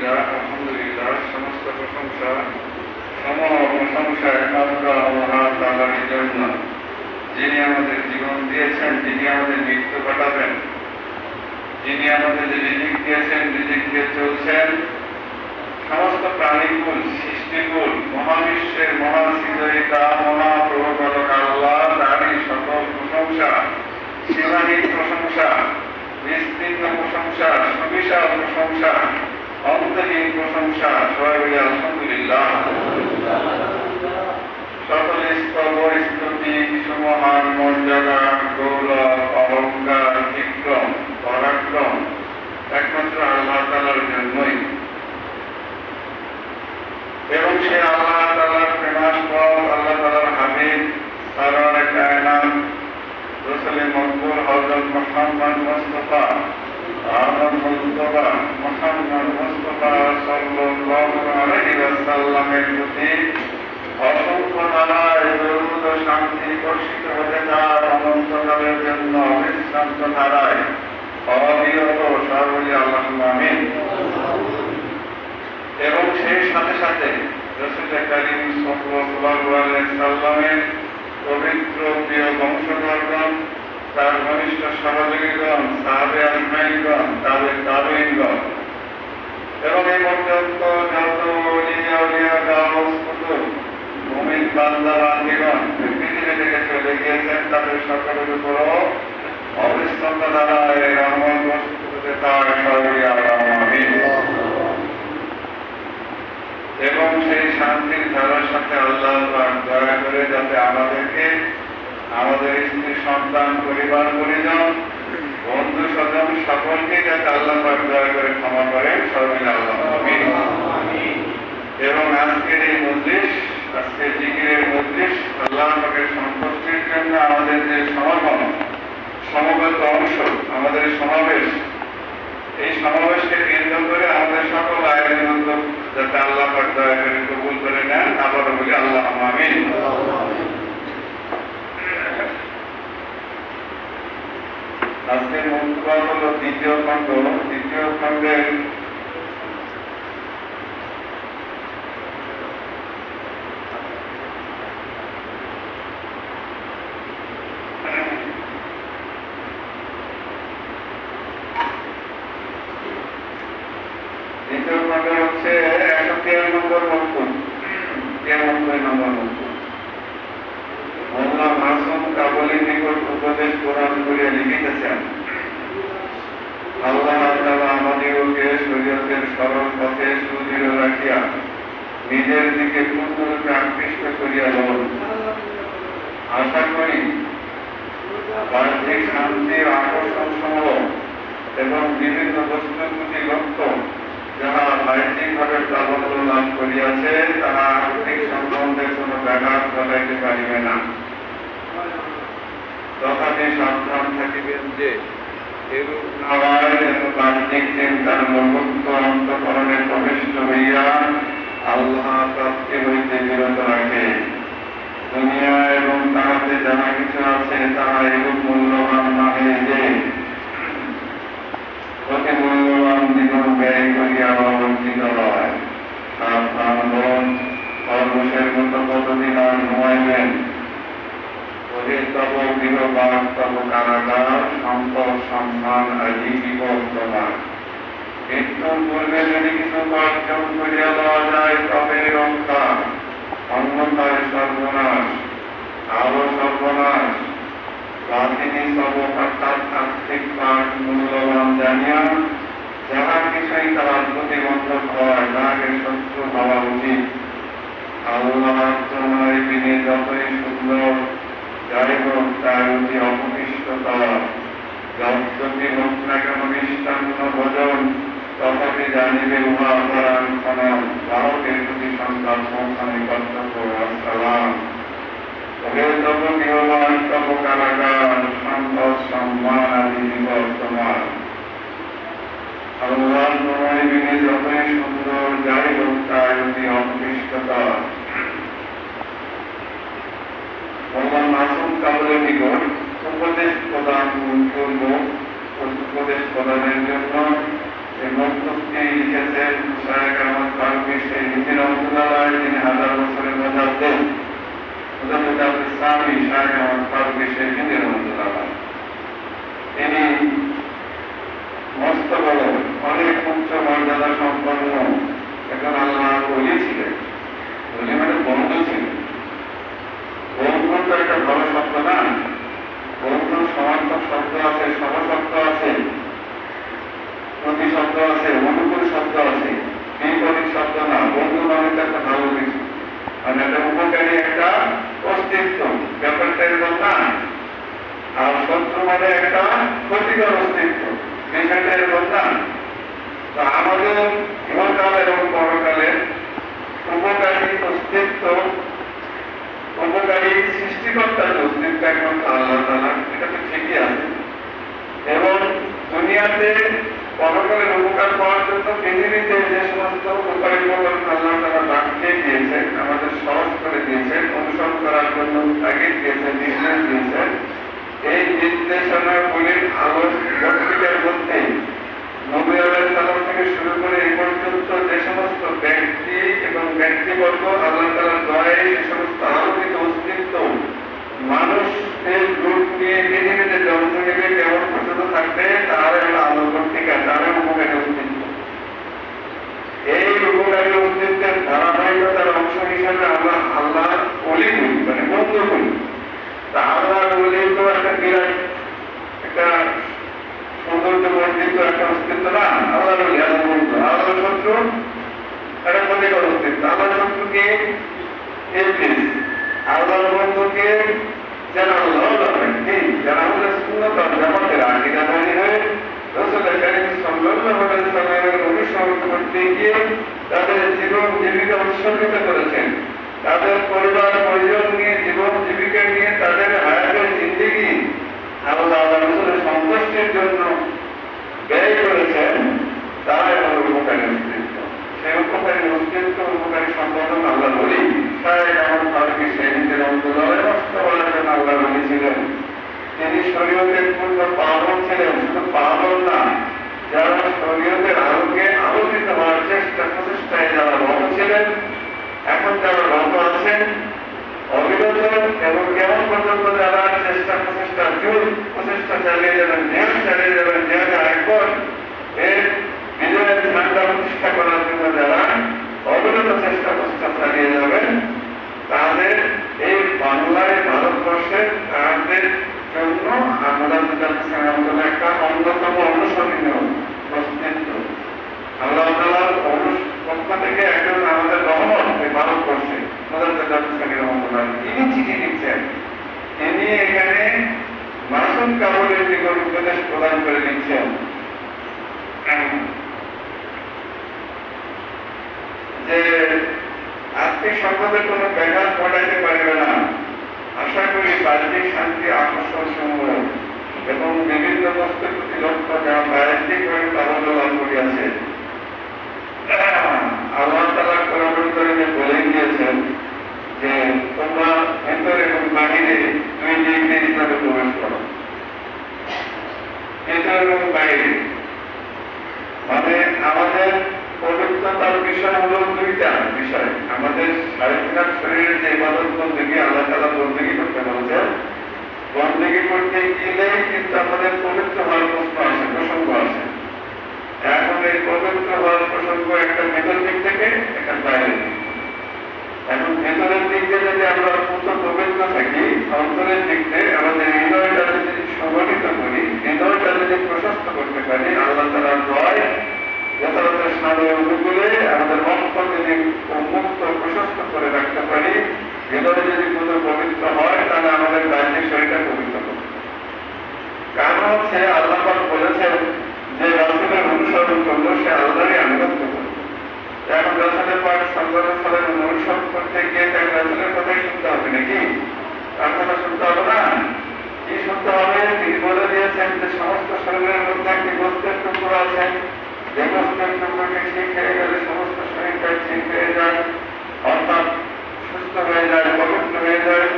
আলহামদুলিল্লাহ, সমস্ত প্রশংসা একমাত্র আল্লাহ তাআলার জন্য, যিনি আমাদের জীবন দিয়েছেন, যিনি আমাদের মৃত্যু ঘটাবেন, যিনি আমাদের রিজিক দিয়েছেন, রিজিক দিয়ে চলছেন। সমস্ত প্রাণীকুল, সৃষ্টিকুল, মহাবিশ্বের মহাসৃজয়িতা মহাপ্রভুপালক আল্লাহ, তারই সকল প্রশংসা, সীমাহীন প্রশংসা, বিস্তীর্ণ প্রশংসা, সুবিশাল প্রশংসা, অন্তহীন প্রশংসা। সবাই বলি আলহামদুলিল্লাহ। সকল স্তব স্তুতি, সুমহান মর্যাদা, গৌরব, অহংকার, বিক্রম, পরাক্রম একমাত্র আল্লাহ তাআলার জন্যই। এবং সে আল্লাহ তাআলার প্রেমাস্পদ, আল্লাহ তাআলার হাবিব, সরওয়ারে কায়নাত, রাসূলে মকবুল হযরত মুহাম্মদ মুস্তাফা আহমদ মুস্তাফা মুহাম্মদ মুস্তাফা সাল্লাল্লাহু আলাইহি ওয়াসাল্লামের প্রতি অসংখ্য ধারায় দরুদ ও শান্তি বর্ষিত হতে তার অনন্তকালের জন্য অবিশ্রান্ত ধারায় অবিরত সর্বলি আল্লাহুম্মা আমিন। এবং সেই সাথে সাথে রাসূল কারীম সাল্লাল্লাহু আলাইহি ওয়াসাল্লামের পবিত্র প্রিয় বংশধরগণ, তার ঘনিষ্ঠ সহযোগীগণ, সাহাবে আজমাইনগণ, তাদের তাবেঈনগণ এবং এই পর্যন্ত যত আউলিয়া গাউস কুতুব মুমিন বান্দা বান্দীগণ পৃথিবী থেকে চলে গিয়েছেন, তাদের সকলের উপরও অবিশ্রান্ত ধারায় রহমত বর্ষিত হতে তার সর্বই আল্লাহুম্মা আমিন। এবং সেই শান্তির ধারার সাথে আল্লাহ পাক দয়া করে যাতে আমাদেরকে, আমাদের স্ত্রী সন্তান, পরিবার পরিজন, বন্ধু স্বজন সকলকে যাতে আল্লাহ পাক দয়া করে ক্ষমা করেন, সবাই আল্লাহুম্মা আমিন। এবং আজকের এই মজলিস, আজকের জিকিরের মজলিস, আল্লাহ পাকের সন্তুষ্টির জন্য আমাদের যে সমাগম, সমবেত অংশ, আমাদের সমাবেশ, এই সমাবেশকে কেন্দ্র করে আমাদের সকল আয়োজন উদ্যোগ যাতে আল্লাহ পাক দয়া করে কবুল করে নেন, আবারও বলি আল্লাহুম্মা আমিন। আজকের মুক্তবা হল দ্বিতীয় খণ্ড। দ্বিতীয় খণ্ডের হচ্ছে 113 নম্বর বক্তব্য, 93 নম্বর বক্তব্য। মোল্লা মাসুম কাবুলির নিকট উপদেশ প্রদান করিয়া লিখিতেছেন, আল্লাহ তাআলা আমাদিগকে শরীয়তের সরল পথে সুদৃঢ় রাখিয়া নিজের দিকে পূর্ণরূপে আকৃষ্ট করিয়া দেন। আশা করি শান্তি ও আকর্ষণ সমূহ এবং বিভিন্ন বস্তুর প্রতি লক্ষ্য যাহা বাহ্যিকভাবে প্রাবল্য লাভ করিয়াছে তাহা আর্থিক সম্বন্ধে কোনো ব্যাঘাত ঘটাইতে পারিবে না। তথাপি সাবধান থাকিবেন যে এরূপ না হয় যেন বাহ্যিক চিন্তার মহত্ব অন্তঃকরণে প্রবিষ্ট হইয়া আল্লাহ প্রাপ্তি হইতে বিরত রাখে। দুনিয়া এবং তাহাতে যাহা কিছু আছে তাহা এরূপ মূল্যবান নহে যে অতি মূল্যবান জীবন ব্যয় করিয়া অবঞ্চিত হয়। সাবধান হন, খরগোশের মতো কতদিন আর ঘুমাইবেন। তব গৃহবাস তব কারাগার, সম্পদ সম্মান আদি বিপদ তোমার। মৃত্যুর পূর্বে যদি কিছু উপার্জন করিয়া লওয়া যায় তবে রক্ষা, অন্যথায় সর্বনাশ, আরো সর্বনাশ। বাতিনি সব অর্থাৎ আর্থিক পাঠ মূল্যবান জানিয়া যাহা কিছুই তাহার প্রতিবন্ধক হয় তাহাকে শত্রু হওয়া উচিত। আল্লাহ তোমায় বিনে যতই সুন্দর যাই হোক তার অতি অপকৃষ্টতর। যদ্যপি হোক না কেন মিষ্টান্ন ভোজন, তথাপি জানিবে উহা অপরাণ খনন। বাহকের প্রতি সন্তান পৌঁছানি কর্তব্য। আসসালাম। তবে তব গৃহবাস তব কারাগার, সম্পদ সম্মান আদি বিপদ তোমার। আল্লাহ তোমায় বিনে যতই সুন্দর যাই হোক তার অতি অপকৃষ্টতর। মাসুম কাবলের নিকট উপদেশ প্রদান করব। উপদেশ প্রদানের জন্য এই মন্তব্যটি লিখেছেন শায়েখ আহমদ ফারুকী সেই হিন্দি রহমতুল্লাহ, যিনি 1000 বছরের মুজাদ্দিদ ইসলামী শায়েখ আহমদ ফারুকী সেই হিন্দি রহমতুল্লাহ। তিনি মস্ত বড় অনেক উচ্চ মর্যাদা সম্পন্ন একজন আল্লাহ ওলি ছিলেন। ওলি মানে বন্ধু ছিলেন। বন্ধু তো একটা ভালো শব্দ না। বন্ধুর সমার্থক শব্দ আছে, সমশব্দ আছে, প্রতি শব্দ আছে, অনুকূল শব্দ আছে, বিপরীত শব্দ না। বন্ধু মানে তো একটা ভালো কিছু, মানে একটা উপকারী একটা অস্তিত্ব, ব্যাপারটা এরকম না। আর শত্রু মানে একটা ক্ষতিকর অস্তিত্ব, বিষয়টা এরকম না। তো আমাদের ইহকাল এবং পরকালে উপকারী অস্তিত্ব, উপকারী সৃষ্টিকর্তার অস্তিত্ব একমাত্র আল্লাহ তাআলা, এটা তো ঠিকই আছে। এবং দুনিয়াতে পরকালের উপকার পাওয়ার জন্য পৃথিবীতে যে সমস্ত উপকারী উপকরণ আল্লাহ তাআলা রাখিয়ে দিয়েছেন, আমাদের সহজ করে দিয়েছেন, অনুসরণ করার জন্য তাগিদ দিয়েছেন, নির্দেশ দিয়েছেন। এই নির্দেশনাগুলির আলোচনার মধ্যে নবী আলাইহিস সালাম থেকে শুরু করে এই পর্যন্ত যে সমস্ত ব্যক্তি এবং ব্যক্তিবর্গ আল্লাহ তাআলার দয়ায় যে সমস্ত আলোকিত অস্তিত্ব মানুষের রূপ নিয়ে পৃথিবীতে জন্ম নেবে, কেমন পর্যন্ত থাকবে, তার একটা আলোকটিকা, তার উপকারী অস্তিত্ব। এই উপকারী অস্তিত্বের ধারাবাহিকতার অংশ হিসাবে আমরা আল্লাহ ওলি বলি, মানে বন্ধু বলি। তা আল্লাহ ওলি তো একটা বিরাট একটা সৌন্দর্য বর্ধিত একটা অস্তিত্ব না। আল্লাহ ওলি আল্লাহ বন্ধু, আল্লাহ শত্রু একটা ক্ষতিকর অস্তিত্ব। আল্লাহ শত্রুকে ইবলিস, আল্লাহ বন্ধুকে যারা আল্লাহ যারা আমাদের সুন্নাত ওয়াল জামাতের আকীদাধারী হয়ে রাসূল কারীম সাল্লাল্লাহু আলাইহি ওয়াসাল্লামের অনুসরণ করতে গিয়ে তাদের জীবন জীবিকা উৎসর্গিত করেছেন, তাদের পরিবার পরিজন নিয়ে জীবন জীবিকা নিয়ে তাদের হায়াতের জিন্দেগি আল্লাহ রাসূলের সন্তুষ্টির জন্য ব্যয় করেছেন, তারাই হলো উপকারী অস্তিত্ব। সেই উপকারী অস্তিত্ব, উপকারী সম্বোধন আল্লাহ বলি। শায়েখ আহমদ ফারুকী হিন্দি রহমতুল্লাহ বাস্তবায়নের জন্য আল্লাহ বলি ছিলেন। তিনি শরীয়তের পূর্ণ পালন ছিলেন, শুধু পালন না, যারা শরীয়তের আলোকে আলোকিত হওয়ার প্রচেষ্টায় যারা রত ছিলেন, এখন যারা রত আছেন অবিরত এবং কেমন পর্যন্ত যারা প্রচেষ্টা চালিয়ে যাবেন, ধ্যান চালিয়ে যাবেন, ধ্যান একবার এর বিজয়ের ঝান্ডা প্রতিষ্ঠা করার জন্য যারা অবিরত চেষ্টা প্রচেষ্টা চালিয়ে যাবেন, তাদের এই বাংলায় ভারতবর্ষের তাদের জন্য আমাদের একটা অন্যতম অনুসরণীয় অস্তিত্ব। আল্লাহ তাআলার পক্ষ থেকে একজন আমাদের রহমত এই ভারতবর্ষে তিনি চিঠি লিখছেন। তিনি এখানে মাসুম কাবুলের নিকট উপদেশ প্রদান করে দিচ্ছেন যে আত্মিক সম্পদের কোনো ব্যাঘাত ঘটাইতে পারবে না। আশা করি বাহ্যিক শান্তি আকর্ষণ সমূহ এবং বিভিন্ন বস্তুর প্রতি লক্ষ্য যা বাহ্যিকভাবে প্রাবল্য লাভ করিয়াছে। আল্লাহ তাআলা কোরআনুল কারীমে বলে গিয়েছেন যে তোমরা ভেতর এবং বাহিরে দুই দিক দিয়ে ইসলামে প্রবেশ করো। ভেতর এবং বাহিরে মানে আমাদের পবিত্রতার বিষয় হলো দুইটা বিষয়। আমাদের শারীরিক শরীরের যে ইবাদত বন্দেগী আল্লাহ তাআলা বন্দেগী করতে বলেছেন, বন্দেগী করতে গেলে কিন্তু আমাদের পবিত্র হওয়ার প্রশ্ন আসে, প্রসঙ্গ আসে। এখন এই পবিত্র হওয়ার প্রসঙ্গ একটা ভেতর দিক থেকে একটা বাইরের দিক। এখন ভেতরের দিক দিয়ে যদি আমরা অত্যন্ত পবিত্র থাকি, অন্তরের দিক দিয়ে আমাদের হৃদয়টা যদি সংগঠিত করি, হৃদয়টা যদি প্রশস্ত করতে পারি, আল্লাহ তাআলার ভয় যথাযথ স্নানে অনুকূলে আমাদের অন্ত যদি মুক্ত প্রশস্ত করে রাখতে পারি, হৃদয় যদি কোনো পবিত্র হয়, তাহলে আমাদের বাহ্যিক শরীরটা পবিত্র হবে। কারণ হচ্ছে আল্লাহ পাক বলেছেন যে রাসূলের অনুসরণ করলো সে আল্লাহরই আনুগত্য করলো। এখন রাসূলের পাক সাল্লাল্লাহু আলাইহি ওয়াসাল্লামের অনুসরণ করতে গিয়ে তাকে রাসূলের কথাই শুনতে হবে নাকি? তার কথা শুনতে হবে না? কি শুনতে হবে? তিনি বলে দিয়েছেন যে সমস্ত শরীরের মধ্যে একটি গোস্তের টুকরো আছে, যে গোস্তের টুকরোটি ঠিক হয়ে গেলে সমস্ত শরীরটা ঠিক হয়ে যায়, অর্থাৎ সুস্থ হয়ে যায়, পবিত্র হয়ে যায়।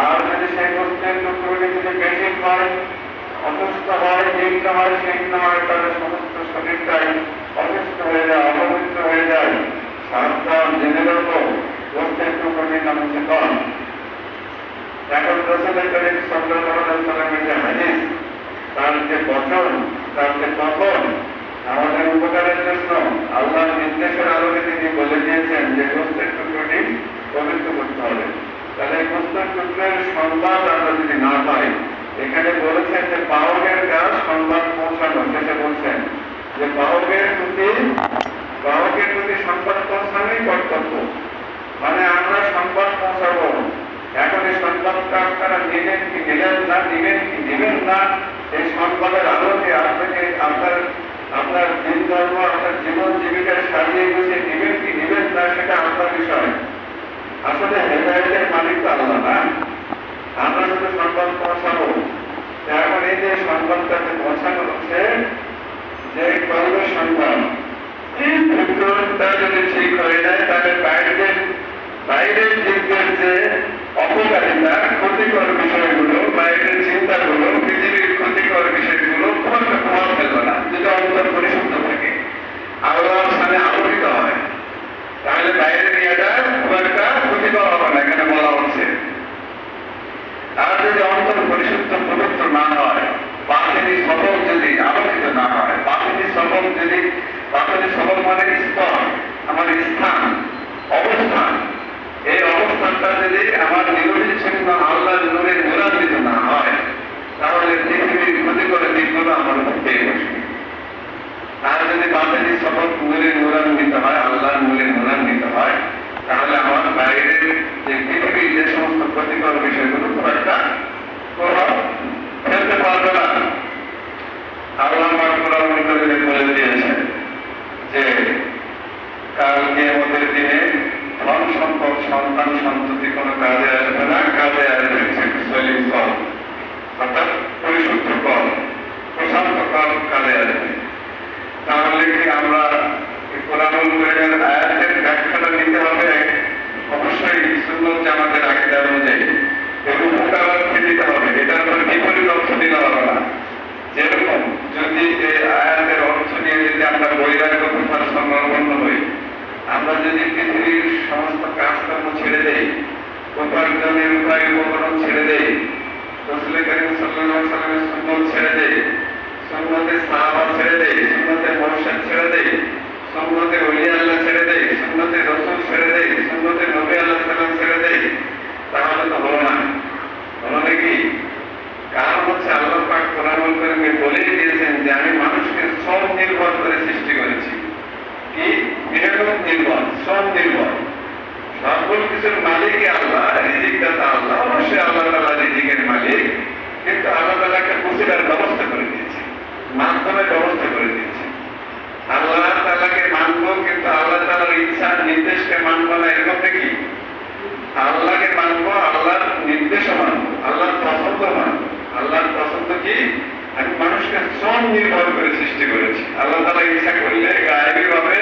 আর যদি সেই গোস্তের টুকরোটি যদি বেশি হয়, অসুস্থ হয়, জীর্ণ হয়, শীর্ণ হয়, তাহলে সমস্ত শরীরটাই অসুস্থ হয়ে যায়, অপবিত্র হয়ে যায়। সাবধান, জেনে রাখো গোস্তের টুকরোটির নাম হচ্ছে দল। এখন রাসূল করিম সাল্লাল্লাহু আলাইহি ওয়াসাল্লামের যে হাদিস, তার যে বচন, তার যে কথন আমাদের উপকারের জন্য আল্লাহর নির্দেশের আলোকে তিনি বলে দিয়েছেন যে গোস্তের টুকরোটি পবিত্র করতে হবে। তাহলে গোস্তের টুকরোর সংবাদ আমরা যদি না পাই, এখানে বলেছেন যে বাহকের কাজ সংবাদ পৌঁছানো। শেষে বলছেন যে বাহকের প্রতি সংবাদ পৌঁছানোই কর্তব্য। মানে আমরা সংবাদ পৌঁছাবো। এখন এই সংবাদটা আপনারা নিলেন কি নিলেন না, নিবেন কি নিবেন না, এই সংবাদের আলোকে আপনাকে আপনার দিন ধর্ম, আপনার জীবন জীবিকা সাজিয়ে গুছিয়ে নিবেন কি নিবেন না, সেটা আপনার বিষয়। আসলে হেদায়েতের মালিক তো আল্লাহ না, আমরা শুধু সংবাদ পৌঁছাবো। এখন এই যে সংবাদটাকে পৌঁছানো হচ্ছে যে কর্মের সংবাদ, এই ভিতরটা যদি ঠিক হয়ে যায়, তাহলে বাইরের দিকের যে অপকারিতা, ক্ষতিকর বিষয়গুলো, বাইরের চিন্তাগুলো, পৃথিবীর ক্ষতিকর বিষয়গুলো প্রভাব ফেলবে না। যদি অন্তর পরিশুদ্ধ থাকে, আল্লাহর সামনে আলোকিত হয়, তাহলে বাইরের ইয়েটা খুব একটা ক্ষতিকর হবে না, এখানে বলা হচ্ছে। আর যদি অন্তর পরিশুদ্ধ পবিত্র না হয়, বাতিনি সবক যদি আলোকিত না হয়, বাতিনি সবক মানে স্তর, আমার স্থান, অবস্থান, এই অবস্থানটা যদি আমার নিরবিচ্ছিন্ন আল্লাহর নূরে নূরান্বিত না হয়, তাহলে পৃথিবীর ক্ষতিকর দিকগুলো আমার মধ্যে বসবে। আর যদি বাতিনি সবক নূরে নূরান্বিত হয়, আল্লাহর নূরে নূরান্বিত হয়, তাহলে আমার বাইরের যে পৃথিবীর যে সমস্ত ক্ষতিকর বিষয়গুলো খুব একটা প্রভাব ফেলতে পারবে না। আল্লাহ পাক কোরআনুল কারীমে বলে দিয়েছেন যে কাল কিয়ামতের দিনে ধন সম্পদ, সন্তান সন্ততি কোনো কাজে আসবে না, কাজে আসবে সলিম কল, অর্থাৎ পরিশুদ্ধ কল, প্রশান্ত কল কাজে আসবে। তাহলে কি আমরা কোরআনুল কারীমের আয়াতের ব্যাখ্যাটা নিতে হবে? অবশ্যই সুন্নাত জামাতের আকীদা অনুযায়ী এবং মুকাবালাকে দিতে হবে। এটার উপর বিপরীত অর্থ দিতে হবে না। যেরকম যদি এই আয়াতের অর্থ নিয়ে যদি আমরা বৈরাগ্য প্রথার সংলগ্ন হই, আমরা যদি পৃথিবীর সমস্ত কাজকর্ম ছেড়ে দেই, উপার্জনের উপায় উপকরণ ছেড়ে দেই, রাসূল করিম সাল্লাল্লাহু আলাইহি ওয়াসাল্লামের সুন্নাত ছেড়ে দেই, সুন্নতের সাহাবা ছেড়ে দেই, সুন্নতের মুরশিদ ছেড়ে দেই, সুন্নতের ওলি আল্লাহ ছেড়ে দেই, সুন্নতের রাসূল ছেড়ে দেই, সুন্নতের নবী আল্লাহ সাল্লাম ছেড়ে দেই, তাহলে তো হলো না। হলো নাকি? কারণ হচ্ছে আল্লাহ পাক কোরআনুল কারীমে বলেই দিয়েছেন যে আমি মানুষকে শ্রম নির্ভর করে সৃষ্টি করেছি। কি মেহনত নির্ভর, শ্রম নির্ভর। সকল কিছুর মালিকই আল্লাহ, রিজিকদাতা আল্লাহ। অবশ্যই আল্লাহ তাআলা রিজিকের মালিক, কিন্তু আল্লাহ তাআলাকে নির্ভর করে সৃষ্টি করেছি। আল্লাহ তাআলা ইচ্ছা করলে গায়েবী ভাবে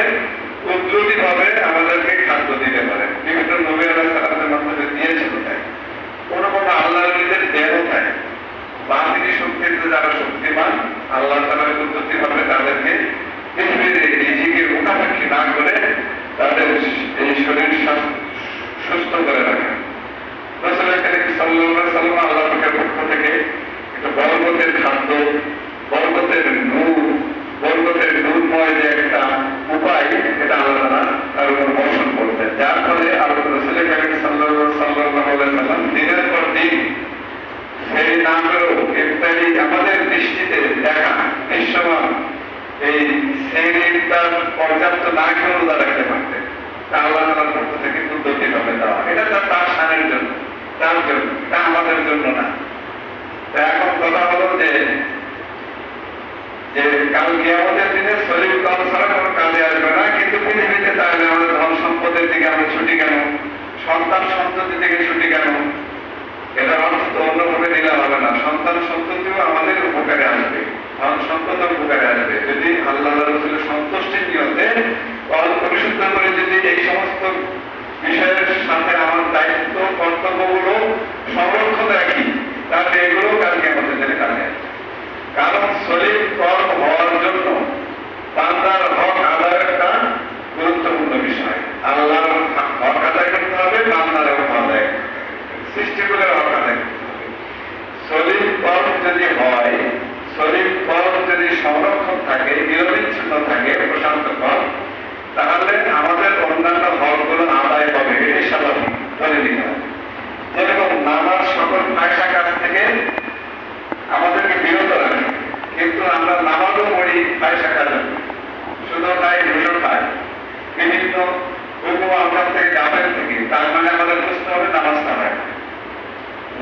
কুদরতি ভাবে আমাদেরকে খাদ্য দিতে পারে। বিভিন্ন নবী আলাইহিস সালামের মাধ্যমে দিয়েছেন। তাই কোনো কোনো আল্লাহর নিজের দেহও থাকে, বাতিনি শক্তিতে যারা শক্তিমান আল্লাহ তাআলা কুদরতি ভাবে তাদেরকে পৃথিবীর রিজিকে মুখাপেক্ষী না করে তাদের এই শরীর সুস্থ করে রাখেন। রাসূল কারীম সাল্লাল্লাহু আলাইহি ওয়াসাল্লাম আল্লাহ পাকের পক্ষ থেকে একটা বরকতের খাদ্য, বরকতের নূরময় যে একটা উপায়, এটা আল্লাহ তাআলা তার উপর বর্ষণ করতেন, যার ফলে আল্লাহ রাসূল কারীম সাল্লাল্লাহু আলাইহি ওয়াসাল্লাম দিনের পর দিন সেই না করেও ইফতারি আমাদের দৃষ্টিতে দেখা দৃশ্যমান এই শ্রেণীটা পর্যাপ্ত না খেয়েও রোজা রাখতে পারতেন। তা আল্লাহ তাআলার পক্ষ থেকে কুদরতি ভাবে দেওয়া, এটা তার শানের জন্য, তার জন্য, এটা আমাদের জন্য না। এখন কথা হলো যে কাল কিয়ামতের দিনে শরীর কম ছাড়া কোনো কাজে আসবে না, কিন্তু পৃথিবীতে তাহলে আমাদের ধন সম্পদের দিকে আমরা ছুটি কেন, সন্তান সন্ততি থেকে ছুটি কেন? এটা অন্তত অন্যভাবে দিলে হবে না। সন্তান সন্ততিও আমাদের উপকারে আসবে, ধন সম্পদের উপকারে আসবে যদি আল্লাহ রাসূলের সন্তুষ্টির নিয়তে পরিশুদ্ধ করে যদি এই সমস্ত বিষয়ের সাথে আমার দায়িত্ব কর্তব্যগুলো সংরক্ষণ রাখি, তাহলে এগুলো কালকে আমাদের দিনে কাজে আসবে। কারণ শরীর কর্ম হওয়ার জন্য বান্দার হক আদায় একটা গুরুত্বপূর্ণ বিষয়। আল্লাহর হক আদায় করতে হবে, বান্দার হক আদায়, সৃষ্টিগুলোর হক আদায় করতে হবে। শরীর কর্ম যদি হয়, শরীর কর্ম যদি সংরক্ষণ থাকে, নিরবিচ্ছিন্ন থাকে, প্রশান্ত কর্ম, তাহলে আমাদের অন্যান্য হকগুলো আদায় হবে, এটি স্বাভাবিক ধরে নিতে হবে। যেরকম নামাজ সকল ফায়সা কাজ থেকে আমাদেরকে বিরত রাখে, কিন্তু আমরা নামাজও পড়ি ফায়সা কাজে, শুধু তাই ঘুষো খাই, বিভিন্ন হুকুম আমরা থেকে গাফেল থেকে, তার মানে আমাদের বুঝতে হবে নামাজটা হয়,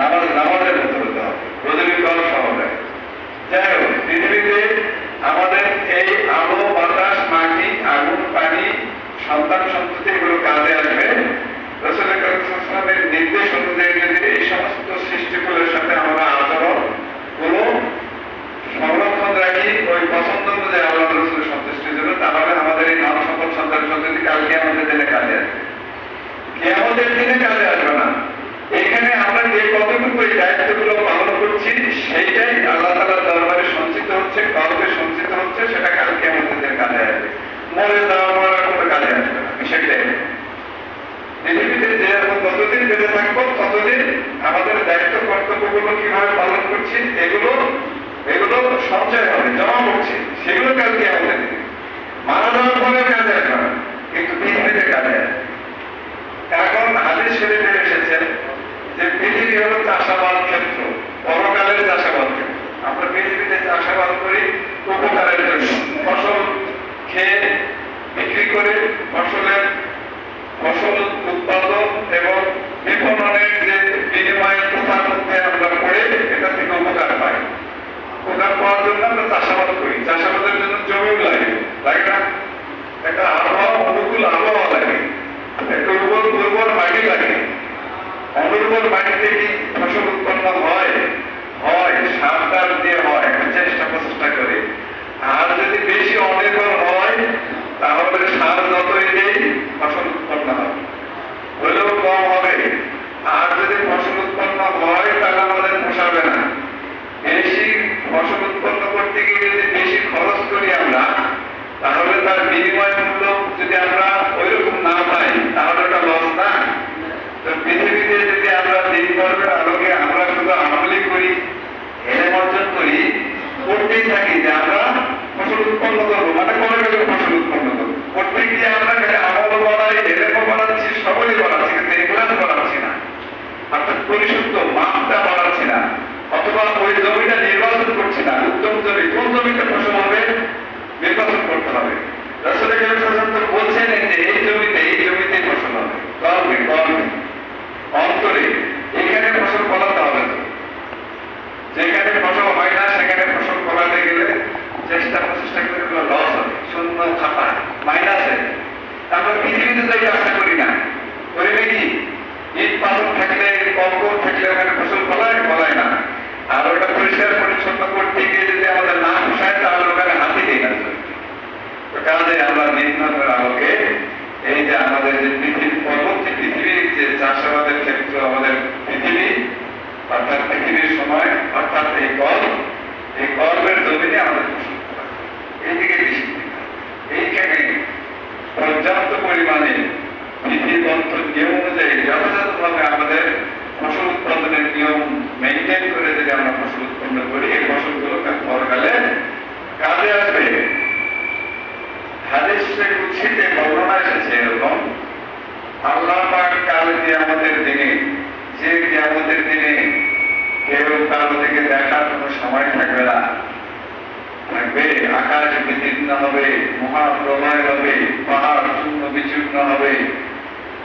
নামাজের মতো হতে হবে, রোজের কল সহজে। যাই হোক, পৃথিবীতে আমাদের এই আলো বাতাস মাটি আগুন পানি সন্তান সন্ততি এগুলো কাজে আসবে। রাসূল কারীম সাল্লাল্লাহু আলাইহি ওয়াসাল্লামের নির্দেশ অনুযায়ী যদি এই সমস্ত সৃষ্টিগুলোর সাথে আমরা আচরণ গুলো সংরক্ষণ রাখি ওই পছন্দ অনুযায়ী আল্লাহ রাসূলের সন্তুষ্টির জন্য, তাহলে আমাদের এই ধন সম্পদ সন্তান সন্ততি কালকে আমাদের দিনে কাজে আসবে। কিয়ামতের দিনে কাজে আসবে না। এখানে আমরা যে কতটুকু এই দায়িত্বগুলো পালন করছি সেইটাই আল্লাহ তাআলার দরবারে সঞ্চিত হচ্ছে, কলবে সঞ্চিত হচ্ছে, সেটা কালকে আমাদের কাজে আসবে। মরে যাওয়া মরার কোনো কাজে আসবে না, বিষয়টাই। পৃথিবীতে যে যতদিন বেঁচে থাকবো ততদিন আমাদের দায়িত্ব কর্তব্যগুলো কিভাবে পালন করছি এগুলো সঞ্চয় হবে, জমা করছি, সেগুলো কালকে আমাদের মারা যাওয়ার পরে কাজে আসবে না, কিন্তু পৃথিবীতে কাজে আসবে। এখন হাদিস শরীফে এসেছে যে পৃথিবী হলো চাষাবাদ ক্ষেত্র, পরকালের চাষাবাদ ক্ষেত্র। আমরা পৃথিবীতে চাষাবাদ করি উপকারের জন্য, ফসল খেয়ে বিক্রি করে ফসল উৎপাদন এবং বিপণনের যে বিনিময় প্রথার মধ্যে আমরা পড়ে এটা থেকে উপকার পাই। উপকার পাওয়ার জন্য আমরা চাষাবাদ করি, চাষাবাদের জন্য জমিও লাগে না, একটা আবহাওয়া, অনুকূল আবহাওয়া লাগে, একটা উর্বর মাটি লাগে। অনুর্বর মাটিতে কি ফসল উৎপন্ন হয়? এই কর্মের জমিনে আমাদের ফসল করা হয়। এইদিকে বেশি দিতে হবে। এইখানে পর্যাপ্ত পরিমাণে বিধিবদ্ধ নিয়ম অনুযায়ী যথাযথভাবে আমাদের ফসল উৎপাদনের নিয়ম মেনটেন করে যদি আমরা ফসল উৎপন্ন করি, এই ফসলগুলো পরকালে কাজে আসবে। হাদিসে কুদসিতে বর্ণনা এসেছে এরকম, আল্লাহ পাক কাল কিয়ামতের দিনে, যে কিয়ামতের দিনে কেউ কারো দিকে দেখার কোনো সময় থাকবে না, থাকবে আকাশ বিদীর্ণ হবে, মহাপ্রলয় হবে, পাহাড় চূর্ণ বিচূর্ণ হবে,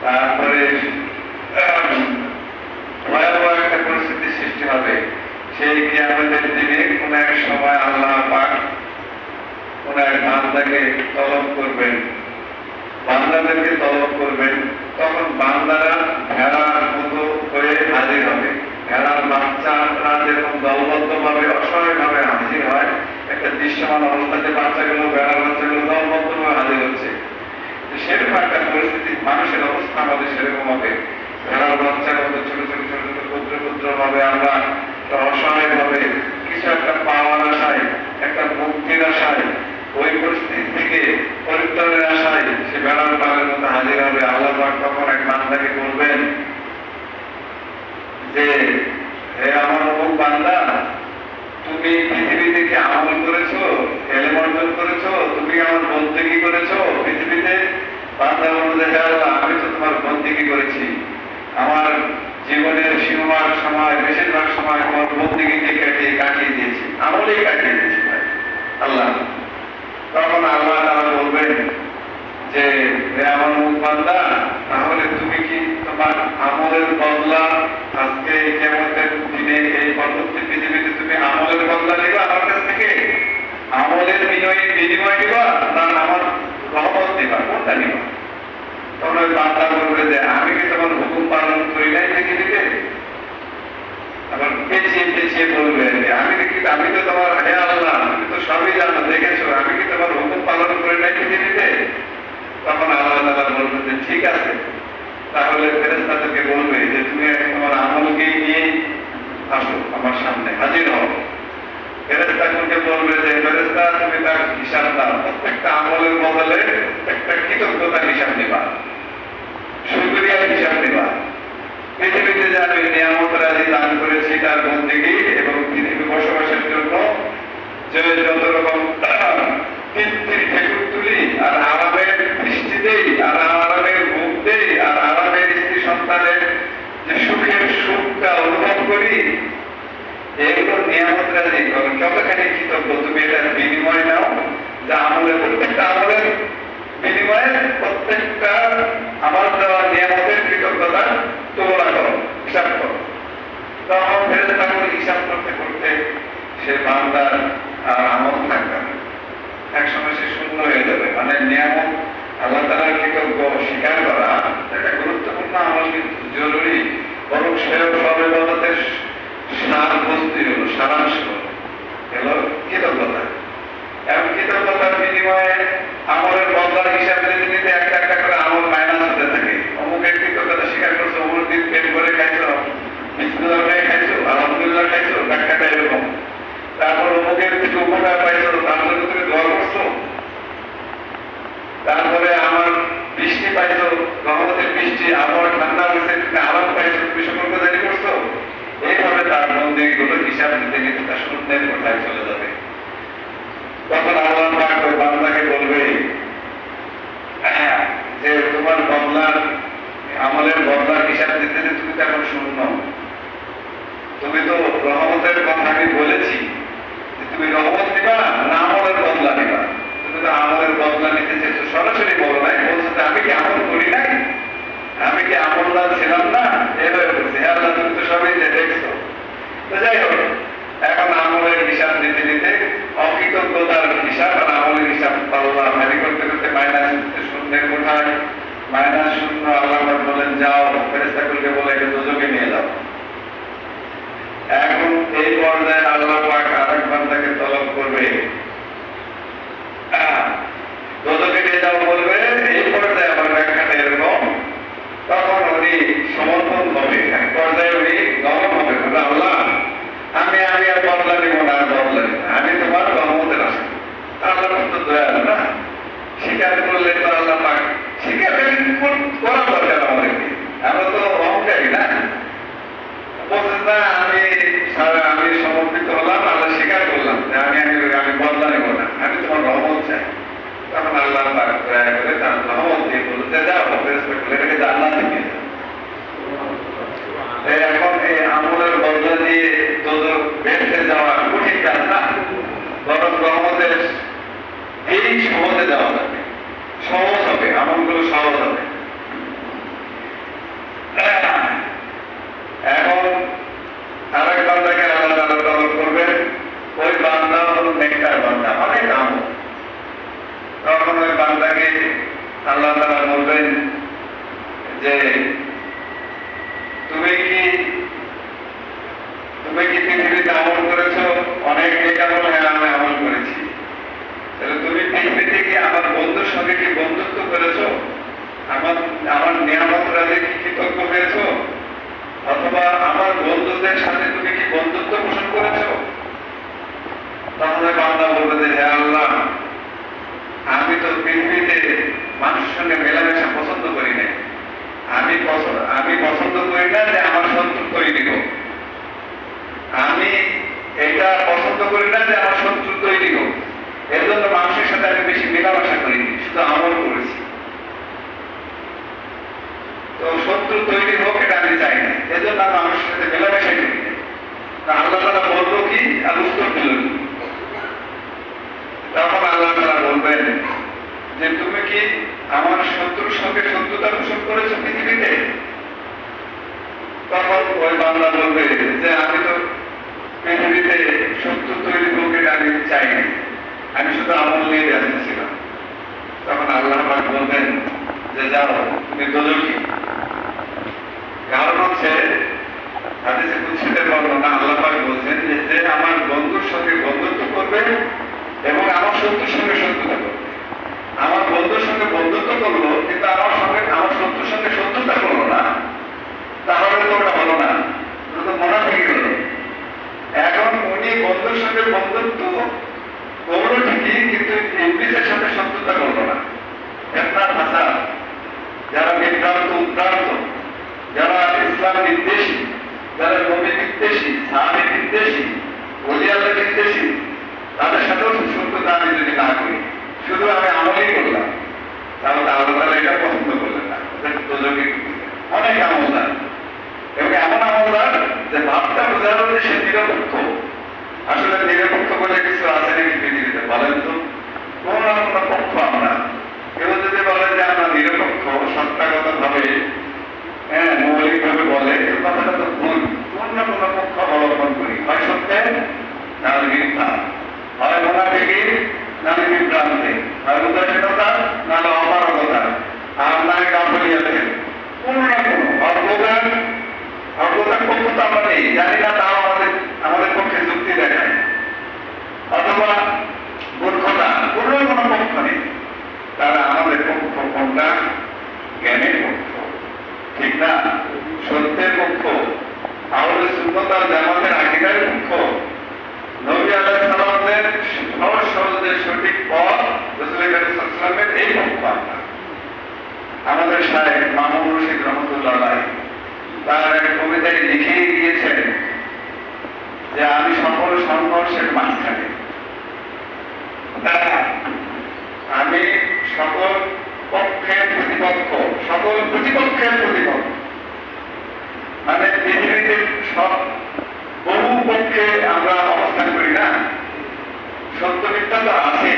তারপরে ভয়াবহ একটা পরিস্থিতি সৃষ্টি হবে। সেই কিয়ামতের দিনে কোন এক সময় আল্লাহ পাক কোন এক বান্দাকে তলব করবেন, বান্দাদেরকে তলব করবেন। তখন বান্দারা ভেড়ার মতো হয়ে হাজির হবে। ভেড়ার বাচ্চারা যেরকম দলবদ্ধ ভাবে অসহায় ভাবে হাজির হয়, একটা দৃশ্যমান অবস্থাতে বাচ্চাগুলো, ভেড়ার বাচ্চাগুলো দলবদ্ধ ভাবে হাজির হচ্ছে, সেরকম একটা পরিস্থিতি মানুষের অবস্থা আমাদের সেরকম হবে। ভেড়ার বাচ্চার মতো ছোট ছোট ছোট ছোট ক্ষুদ্র ক্ষুদ্র ভাবে আমরা অসহায় ভাবে কিছু একটা পাওয়ার আশায়, একটা মুক্তির আশায়, ওই পরিস্থিতি থেকে পরিত্রাণের আশায় সে বেড়ার পালের মতো হাজির হবে। আল্লাহ পাক তখন এক বান্দাকে বলবেন যে, হে আমার অমুক বান্দা, তুমি পৃথিবীতে কি আমল করেছো, এলেম অর্জন করেছো, তুমি আমার বন্দেগী করেছো পৃথিবীতে? বান্দা বলবে, হে আল্লাহ, আমি তো তোমার বন্দেগী করেছি, আমার জীবনের সীমার সময়, বেশিরভাগ সময় তোমার বন্দেগীতে কাটিয়ে দিয়েছি, আমলেই কাটিয়ে দিয়েছি ভাই আল্লাহ। তখন আল্লাহ তাআলা বলবেন যে, হে আমার অমুক বান্দা, তাহলে তুমি কি তোমার আমলের বদলা আজকে কিয়ামতের দিনে এই পরবর্তী পৃথিবীতে তুমি আমলের বদলা নিবা আমার কাছ থেকে? আমলের বিনিময় নিবা না আমার রহমত নিবা? কোনটা নিবা? তখন ওই বান্দা বলবে যে, আমি কি তোমার হুকুম পালন করি নাই পৃথিবীতে? আবার পেছিয়ে পেছিয়ে বলবে, আমি তো তোমার, হে আল্লাহ, তুমি তো সবই জানো, দেখেছো, আমি কি তোমার হুকুম পালন করি নাই পৃথিবীতে? তখন আল্লাহ তাআলা বলবে যে, ঠিক আছে, তাহলে ফেরেশতাদেরকে বলবে যে, তুমি তোমার আমলকে নিয়ে আসো, আমার সামনে হাজির হও। ফেরেশতাদেরকে বলবে যে, ফেরেশতা, তুমি তার হিসাব দাও, প্রত্যেকটা আমলের বদলে একটা কৃতজ্ঞতার হিসাব দিবা, শুকরিয়ার হিসাব দিবা। পৃথিবীতে যে আমি নিয়ামত রাজি দান করেছি তার বন্দেগী এবং পৃথিবী বসবাসের জন্য যে যত রকম তৃপ্তির ঠেকুর তুলি, আর আরামের দৃষ্টি দেই, আর আরামের মুখ দেই, আর আরামের স্ত্রী সন্তানের যে সুখের সুখটা অনুভব করি, এগুলো নিয়ামত রাজি করো। যতখানি কৃতজ্ঞ তুমি এটার বিনিময় নাও, যা আমলের প্রত্যেকটা আমলের বিনিময়ে প্রত্যেকটা আমার দেওয়া নিয়ামতের কৃতজ্ঞতা তুলনা করো, হিসাব করো। তখন ফেরেশতাগুলো হিসাব করতে করতে সে বান্দার আর আমল থাকবে না, একসময় সে শূন্য হয়ে যাবে। মানে নিয়ামত আল্লাহ তাআলার কৃতজ্ঞ স্বীকার করা একটা গুরুত্বপূর্ণ আমল, কিন্তু জরুরি। বরং সব ইবাদতের সার বস্তু হলো, সারাংশ হলো কৃতজ্ঞতা। এবং কৃতজ্ঞতার বিনিময়ে আমলের বদলার হিসাবে যদি নিতে একটা একটা করে আমল মাইনাস হতে থাকে। অমুকের কৃতজ্ঞতা স্বীকার করছো, অমুক দিন পেট করে খাইছো, বিসমিল্লাহ খাইছো, আলহামদুলিল্লাহ খাইছো, ব্যাখ্যাটা এরকম। তারপর অমুকের কিছু উপকার পাইছো, তার জন্য তুমি দোয়া করছো। তারপরে আমার বৃষ্টি পাইছো, রহমতের বৃষ্টি, আবহাওয়া ঠান্ডা হয়েছে, তুমি আরাম পাইছো, তুমি শুকরগুজারি করছো। এইভাবে তার বন্দেগীগুলো হিসাব নিতে নিতে তার শূন্যের কোঠায় চলে যাবে। তখন আল্লাহ পাক ওই বান্দাকে বলবে যে, তোমার বদলার, আমলের বদলার হিসাব দিতে তুমি তো এখন শূন্য। তুমি তো রহমতের কথা আমি বলেছি, তুমি রহমত নিবা না আমলের বদলা নিবা? তুমি তো আমলের বদলা নিতে চেয়েছো, সরাসরি বলো নাই, বলছো যে আমি কি আমল করি নাই, আমি কি আমলদার ছিলাম না, এভাবে বলছি। আল্লাহ তুমি তো সবই দেখছো। তো যাই হোক, এখন আমলের হিসাব দিতে দিতে অকৃতজ্ঞতার হিসাব আর আমলের হিসাব আল্লাহ ভারী করতে করতে মাইনাস শূন্যের কোঠায়, মাইনাস শূন্য। আল্লাহ বলেন, যাও, ফেরেশতাগুলোকে বলে এটা দোজখে নিয়ে যাও। এখন এই পর্যায়ে আল্লাহ পাক আরেক বান্দাকে তলব করবে, দোজখে নিয়ে যাও বলবে। এই পর্যায়ে আমার ব্যাখ্যাটা এরকম, তখন উনি সমর্থন হবে, এক পর্যায়ে উনি দমন হবে, আল্লাহ আমি আর বদলা যে যাও এটাকে জান্নাত দিবে। এখন এই আমলের বদলা দিয়ে দোজখ বেহেশতে যাওয়া কঠিন কাজ না, বরং রহমতের এই সহজে যাওয়া যাবে, সহজ হবে, আমলগুলো সহজ হবে। এখন আরেক বান্দাকে আল্লাহ তাআলা কবুল করবেন, ওই বান্দা হলো নেককার বান্দা, অনেক আমল। তখন ওই বান্দাকে আল্লাহ তাআলা বলবেন যে তুমি কি পৃথিবীতে আমল করেছো? অনেক নেক আমল। হ্যাঁ, আমি আমল করেছি। তাহলে তুমি পৃথিবীতে কি আমার বন্ধুর সঙ্গে কি বন্ধুত্ব করেছো? আমার নিয়ামত রাজে কি কৃতজ্ঞ হয়েছো? অথবা আমার বন্ধুদের সাথে তুমি কি বন্ধুত্ব পোষণ করেছো? তাহলে বান্দা বলবে যে হে আল্লাহ, আমি তো পৃথিবীতে মানুষের সঙ্গে মেলামেশা পছন্দ করি না। আমি পছন্দ করি না যে আমার শত্রু তৈরি হোক। আমি এটা পছন্দ করি না যে আমার শত্রু তৈরি হোক। এর জন্য মানুষের সাথে আমি বেশি মেলামেশা করিনি, শুধু আমল করেছি। তো শত্রু তৈরি হোক এটা আমি চাই না, এজন্য আমি মানুষের সাথে মেলামেশা করি না। আল্লাহ তাআলা বলবো কি আর উত্তর দিল কি? তখন আল্লাহ তাআলা বলবেন যে তুমি কি আমার শত্রুর সঙ্গে শত্রুতা পোষণ করেছো পৃথিবীতে? তখন ওই বান্দা বলবে যে আমি তো পৃথিবীতে শত্রু তৈরি হোক এটা আমি চাই না, আমি শুধু আমল নিয়ে ব্যস্ত ছিলাম। তখন আল্লাহ পাক বলবেন যে যাও, তুমি দোজখী। কারণ হচ্ছে হাদিসে কুদসিতে বর্ণনা, আল্লাহ পাক বলছেন যে আমার বন্ধুর সঙ্গে বন্ধুত্ব করবে এবং আমার শত্রুর সঙ্গে শত্রুতা করবে। আমার বন্ধুর সঙ্গে বন্ধুত্ব করলো কিন্তু আমার শত্রুর সঙ্গে শত্রুতা করলো না, তাহলে তো ওটা হলো না, ওটা তো মুনাফিকি হলো। এখন উনি বন্ধুর সঙ্গে বন্ধুত্ব করলো ঠিকই, কিন্তু ইবলীসের সাথে শত্রুতা করলো না। ফিতনার ফাসাদ, যারা বিভ্রান্ত উদ্ভ্রান্ত, যারা ইসলাম বিদ্বেষী, যারা নবী বিদ্বেষী, সাহাবী বিদ্বেষী, ওলি আল্লাহ বিদ্বেষী, তাদের সাথেও শত্রুতা আমি যদি না করি, শুধু আমি আমলই করলাম, তাহলে আল্লাহ তাআলা এটা পছন্দ করলেন না। দোজখে অনেক আমলদার, এবং এমন আমলদার যে ভাবটা বোঝালো যে সে নিরপেক্ষ। আসলে নিরপেক্ষ বলে কিছু আছে নাকি পৃথিবীতে? বলেন তো, কোন না কোন পক্ষ আমরা। কেউ যদি বলে যে আমরা নিরপেক্ষ সত্তাগত ভাবে, হ্যাঁ, মৌলিক ভাবে বলে, কথাটা তো ভুল। কোন না কোন পক্ষ অবলম্বন করি, হয় সত্যে নাহলে মিথ্যা, হয় মুনাফিকি নাহলে বিভ্রান্তি, হয় উদাসীনতা নাহলে অপারগতা, আর নয় গাফিলিয়াতে। কোন না কোন অজ্ঞতার পক্ষ তো আমরা নেই, জানি না, তাও আমাদের পক্ষে যুক্তি দেখায়। অথবা মূর্খতা, কোনো পক্ষ নেই। তারা আমাদের পক্ষ কোনটা? জ্ঞানের পক্ষ, ঠিক না? সত্যের পক্ষ, আহলে সুন্নাত ওয়াল জামাতের আকীদার পক্ষ, নবী আলাইহিস সালামের সহজ সরল সঠিক পথ, রাসূল কারীম সাল্লাল্লাহু আলাইহি ওয়াসাল্লামের এই পক্ষ আমরা। আমাদের শায়েখ মামুন রশিদ রহমাতুল্লাহ আলাইহি তার এক কবিতায় লিখেই গিয়েছেন যে আমি সকল সংঘর্ষের মাঝখানে, আমি সকল পক্ষের প্রতিপক্ষ, সকল প্রতিপক্ষের প্রতিপক্ষ। মানে পৃথিবীতে সব বহু পক্ষে আমরা অবস্থান করি না, সত্য মিথ্যা তো আছে,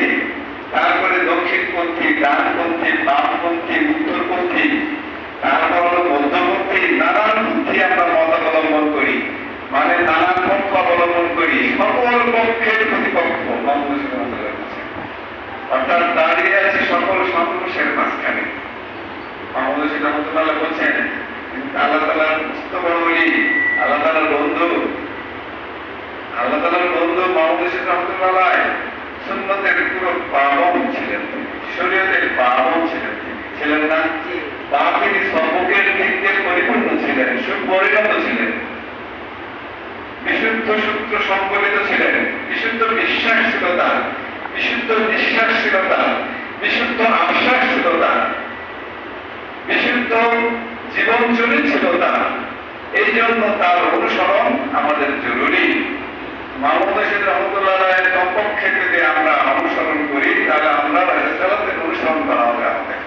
তারপরে দক্ষিণপন্থী, ডানপন্থী, বামপন্থী, উত্তরপন্থী, তারপর হলো মধ্যপন্থী, নানান পন্থী আমরা মত অবলম্বন করি, মানে নানান পক্ষ অবলম্বন করি, সকল পক্ষের প্রতিপক্ষ। অর্থাৎ দাঁড়িয়ে আছে সকল সংঘর্ষের মাঝখানে। মোহাম্মদ রশিদ রহমাতুল্লাহ বলছেন আল্লাহ তাআলার মস্ত বড় ওলি, আল্লাহ তাআলার বন্ধু, আল্লাহ তাআলার বন্ধু মোহাম্মদ রশিদ রহমাতুল্লাহ সুন্নতের পুরো পাবন ছিলেন, শরীয়তের পাবন ছিলেন, ছিলেন না? বাকির সবকের দিক দিয়ে পরিপূর্ণ ছিলেন, সুপরিণত ছিলেন, বিশুদ্ধ সূত্র সংবলিত ছিলেন, বিশুদ্ধ বিশ্বাস ছিল তার, বিশুদ্ধ নিঃশ্বাস ছিল তার, বিশুদ্ধ আশ্বাস ছিল তার, বিশুদ্ধ জীবন চরিত ছিল তার। এই জন্য তার অনুসরণ আমাদের জরুরি। মোহাম্মদ রশিদ রহমাতুল্লাহ কমপক্ষে যদি আমরা অনুসরণ করি, তাহলে আমরা রাসূলের অনুসরণ করা হবে আমাদের।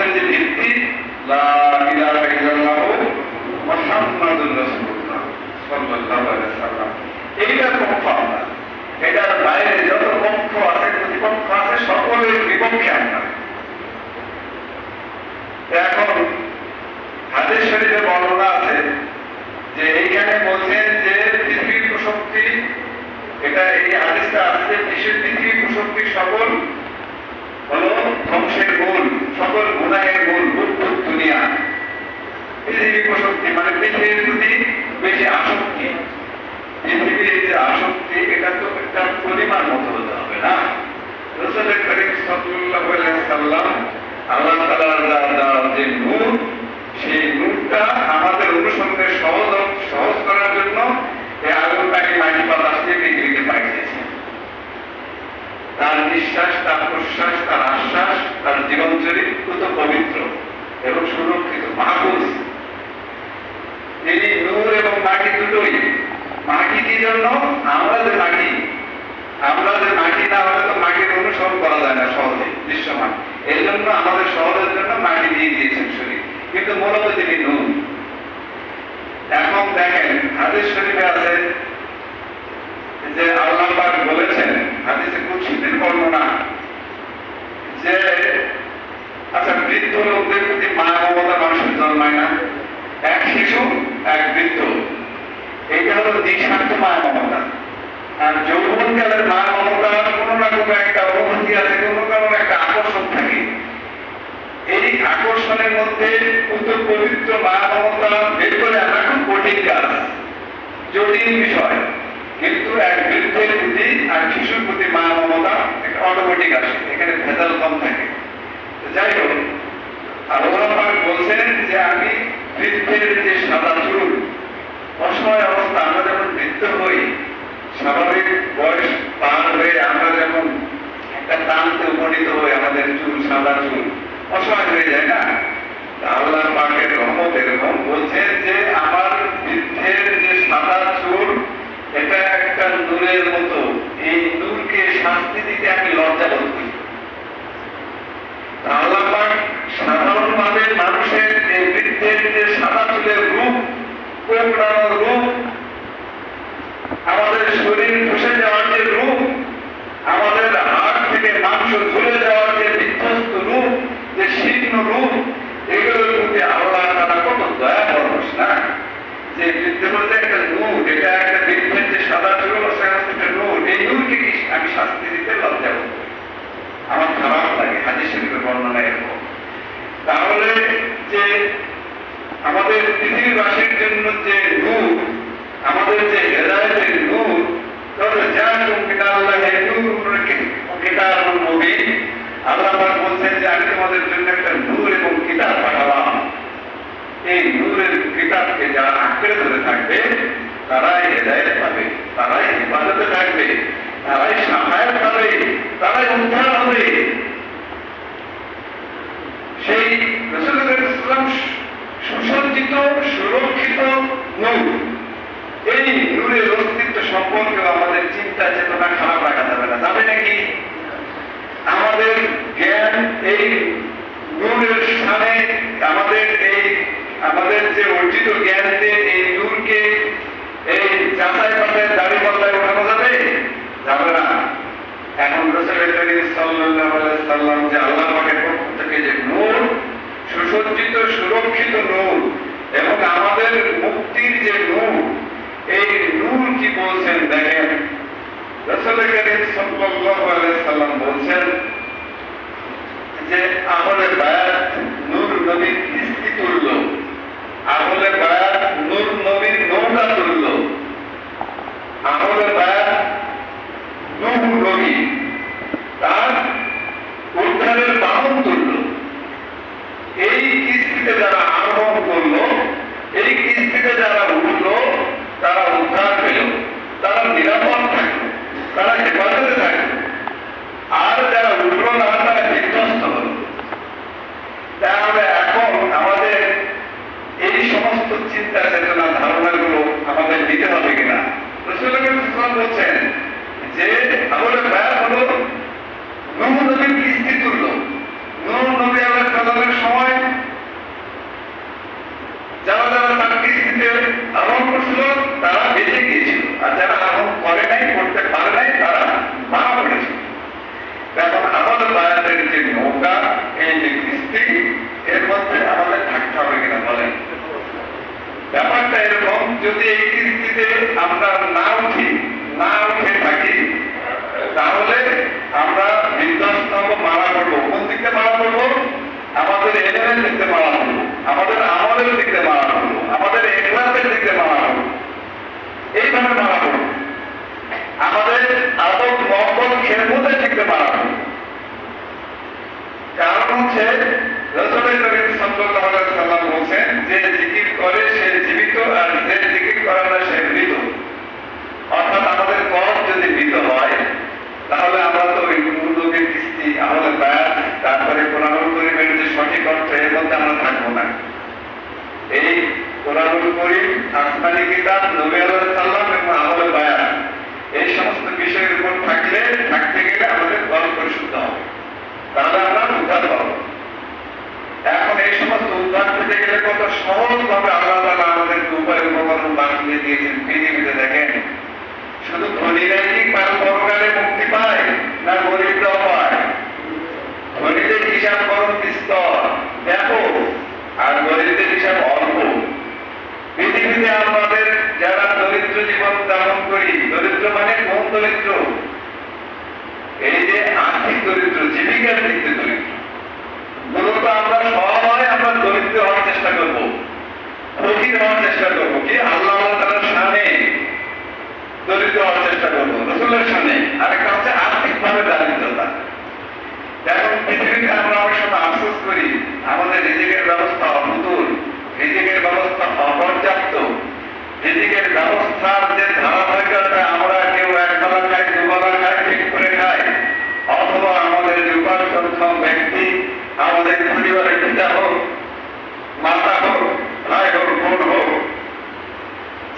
ইসলামের যে ভিত্তি লা ইলাহা ইল্লাল্লাহু মুহাম্মাদুর রাসূলুল্লাহ সাল্লাল্লাহু আলাইহি ওয়াসাল্লাম, এইটার পক্ষ আমরা। এটার বাইরে যত পক্ষ আছে, প্রতিপক্ষ আছে, সকলের বিপক্ষে আমরা। এখন হাদিস শরীফে বর্ণনা আছে যে এইখানে বলছেন যে পৃথিবীর প্রশক্তি, এটা এই হাদিসটা আছে যে পৃথিবীর প্রশক্তি সকল হলো ধ্বংসের মূল, সকল গুনাহের মূল, বুদ্ধ দুনিয়া। পৃথিবীর প্রশক্তি মানে পৃথিবীর প্রতি বেশি আসক্তি। পৃথিবীর যে আসক্তি, এটা তো একটা পরিমাণ মতো হতে হবে না। রাসূল করিম সাল্লাল্লাহু আলাইহি ওয়াসাল্লাম আল্লাহ তাআলার যে নূর, সেই নূরটা আমাদের অনুসরণে সহজ করার জন্য এই আগুনটাকে মাটি বাতাস দিয়ে পৃথিবীকে পাঠিয়েছেন। তার নিঃশ্বাস, তার প্রশ্বাস, তার আশ্বাস, তার জীবন চরিত্র তো পবিত্র এবং সুরক্ষিত, মাহফুজ। তিনি নূর এবং মাটি দুটোই। মাটি কি জন্য? আমরা যে মাটি না হলে তো মাটির অনুসরণ করা যায় না সহজে, দৃশ্যমান। এই জন্য আমাদের সহজের জন্য মাটি দিয়ে দিয়েছেন শরীর, কিন্তু মূলত তিনি নূর। এখন দেখেন হাদিস শরীফে আছে যে আল্লাহ পাক বলেছেন, হাদিসে কুদসির বর্ণনা, যে আচ্ছা বৃদ্ধ লোকদের প্রতি মায়া মমতা মানুষের জন্মায় না? এক শিশু, এক বৃদ্ধ, এইটা হলো নিঃস্বার্থ মায়া মমতা। আর যৌবনকালের মায়া মমতা কোনো না কোনো একটা অনুভূতি আছে, কোনো কারণ একটা আকর্ষণ থাকে। এই আকর্ষণের মধ্যে উত্তর পবিত্র মায়া মমতা বের করে আনা খুব কঠিন কাজ, জটিল বিষয়। কিন্তু এক বৃদ্ধের প্রতি আর শিশুর প্রতি মায়া মমতা একটা অটোমেটিক আসে, এখানে ভেজাল কম থাকে। যাই হোক, আল্লাহ পাক বলছেন যে আমি বৃদ্ধের যে সাদা চুল, অসহায় অবস্থা, আমরা যখন বৃদ্ধ হই, স্বাভাবিক বয়স পার হয়ে আমরা যখন একটা টানতে উপনীত হই, আমাদের চুল, সাদা চুল অসহায় হয়ে যায় না? আল্লাহ পাকের রহমত এরকম বলছেন যে আমার বৃদ্ধের যে সাদা চুল, এটা একটা নূরের মতো। এই নূরকে শাস্তি দিতে আমি লজ্জা বোধ করি। আল্লাহ পাক সাধারণভাবে মানুষের এই বৃদ্ধের যে সাদা চুলের রূপ, কোঁকড়ানো রূপ, আমাদের শরীর ধসে যাওয়ার যে রূপ, আমাদের হাড় থেকে মাংস ঝুলে যাওয়ার যে বিধ্বস্ত রূপ, যে শীর্ণ রূপ, এগুলোর প্রতি আল্লাহ তাআলা কত দয়া পরবশ না? যে বৃদ্ধ বলতে একটা নূর, এটা একটা বৃদ্ধের যে সাদা চুল, একটা নূর। এই নূরকে কি আমি শাস্তি দিতে লজ্জা বোধ করি, আমার খারাপ লাগে। হাদিস শরীফের বর্ণনা এরকম। তাহলে যে আমাদের পৃথিবীবাসীর জন্য যে নূর, আমাদের যে হেদায়েতের নূর, তাহলে জাআকুম মিনাল্লাহি নূরুন কিতাবুন মুবিন। আল্লাহ পাক বলছেন যে আমি তোমাদের জন্য একটা নূর এবং কিতাব পাঠালাম। এই নূরের কিতাবকে যারা আঁকড়ে ধরে থাকবে, তারাই হেদায়েত পাবে, তারাই হেফাজতে থাকবে, তারাই সাহায্য পাবে, তারাই উদ্ধার হবে। সেই রাসূলুল্লাহ সাল্লাল্লাহু আলাইহি ওয়াসাল্লাম সুসজ্জিত, সুরক্ষিত নূর, এই নূরের অস্তিত্ব সম্পর্কে আমাদের চিন্তা চেতনা খারাপ রাখা যাবে না। যাবে নাকি? আমাদের জ্ঞান এই নূরের সামনে, আমাদের যে অর্জিত জ্ঞান দিয়ে এই নূরকে এই যাচাই বাছাই দাড়ি পাল্লায় ওঠানো যাবে? যাবে না। এখন রাসূল করিম সাল্লাল্লাহু আলাইহি ওয়াসাল্লাম যে আল্লাহ পাকের পক্ষ থেকে যে নূর, সুসজ্জিত, সুরক্ষিত নূর, এবং আমাদের মুক্তির যে নূর, এই নূর কি বলছেন দেখেন। রাসূল করিম সাল্লাল্লাহু আলাইহি ওয়াসাল্লাম বলছেন যে আহলে বায়াত নূর নবীর কিস্তি তুল্য, আহলে বায়াত নূর নবীর নৌকা তুল্য, আহলে বায়াত নূহ নবী তার উদ্ধারের বাহন তুল্য। এই কিস্তিতে যারা আরোহণ করলো, এই কিস্তিতে যারা উঠলো, তারা উদ্ধার পেল, তারা নিরাপদ থাকলো, তারা হেফাজতে থাকলো। আর যারা উঠলো না, তারা বিধ্বস্ত হল। তাহলে এখন আমাদের এই সমস্ত চিন্তা চেতনা ধারণাগুলো আমাদের দিতে হবে কিনা? রাসূলুল্লাহ সাল্লাল্লাহু আলাইহি ওয়াসাল্লাম বলছেন যে আহলে বায়াত হলো নূহ নবীর কিস্তি তুল্য। নূহ নবী আলাইহিস সালামের সময় যদি এই কিস্তিতে আমরা না উঠে থাকি, তাহলে আমরা বিধ্বস্ত হবো, মারা পড়বো। কোন দিকে মারা পড়বো? আমাদের এলেমের দিকে মারা পড়বো, আমাদের আমলের দিকে মারা পড়বো, আমাদের ইখলাসের দিকে মারা পড়বো, এইভাবে মারা পড়বো, আমাদের আদব মহব্বত খেদমতের দিকে মারা পড়বো। কারণ হচ্ছে রাসূল করিম সাল্লাল্লাহু আলাইহি ওয়াসাল্লাম বলেন, যে জিকির করে সে জীবিত, আর যে জিকির করে না সে মৃত। অর্থাৎ আমাদের কলব যদি মৃত হয়, তাহলে আমরা তো ওই নবীর কিস্তি, আমাদের বায়াত, তারপরে কোরআনুল কারীমের যে সঠিক অর্থ, এর মধ্যে আমরা থাকবো না। এই কোরআনুল কারীম, আসমানী কিতাব, নবী আলাইহিস সালাম এবং আমাদের বায়াত, এই সমস্ত বিষয়ের উপর থাকতে গেলে আমাদের কলব পরিশুদ্ধ হবে, তাহলে আমরা উদ্ধার পাবো। এখন এই সমস্ত উদ্ধার পেতে গেলে কত সহজ ভাবে আল্লাহ তাআলা আমাদেরকে উপায় উপকরণ বানিয়ে দিয়েছেন। পৃথিবীতে দেখেন, শুধু ধনীরাই কি পরকালে মুক্তি পায়, না গরিবরাও পায়? ধনীদের হিসাব করুন বিস্তর, ব্যাপক, আর গরিবদের হিসাব অল্প। পৃথিবীতে আমাদের যারা দরিদ্র জীবন যাপন করি, দরিদ্র মানে কোন দরিদ্র? এই যে আর্থিক দরিদ্র, জীবিকার দিক থেকে দরিদ্র। মূলত আমরা সবাই আমরা দরিদ্র হওয়ার চেষ্টা করবো, ফকির হওয়ার চেষ্টা করবো, কি আল্লাহ তাআলার শানে দরিদ্র হওয়ার চেষ্টা করবো, রাসূলের শানে। আরেকটা হচ্ছে আর্থিক ভাবে দারিদ্রতা। এখন পৃথিবীতে আমরা অনেক সময় আফসোস করি, আমাদের রিজিকের ব্যবস্থা অপ্রতুল, রিজিকের ব্যবস্থা অপর্যাপ্ত, রিজিকের ব্যবস্থার যে ধারাবাহিকতা, আমরা কেউ একবেলা খাই, দুবেলা খাই, ঠিক করে খাই, অথবা আমাদের যে উপার্জনক্ষম ব্যক্তি, আমাদের পরিবারের পিতা হোক, মাতা হোক, ভাই হোক, বোন হোক,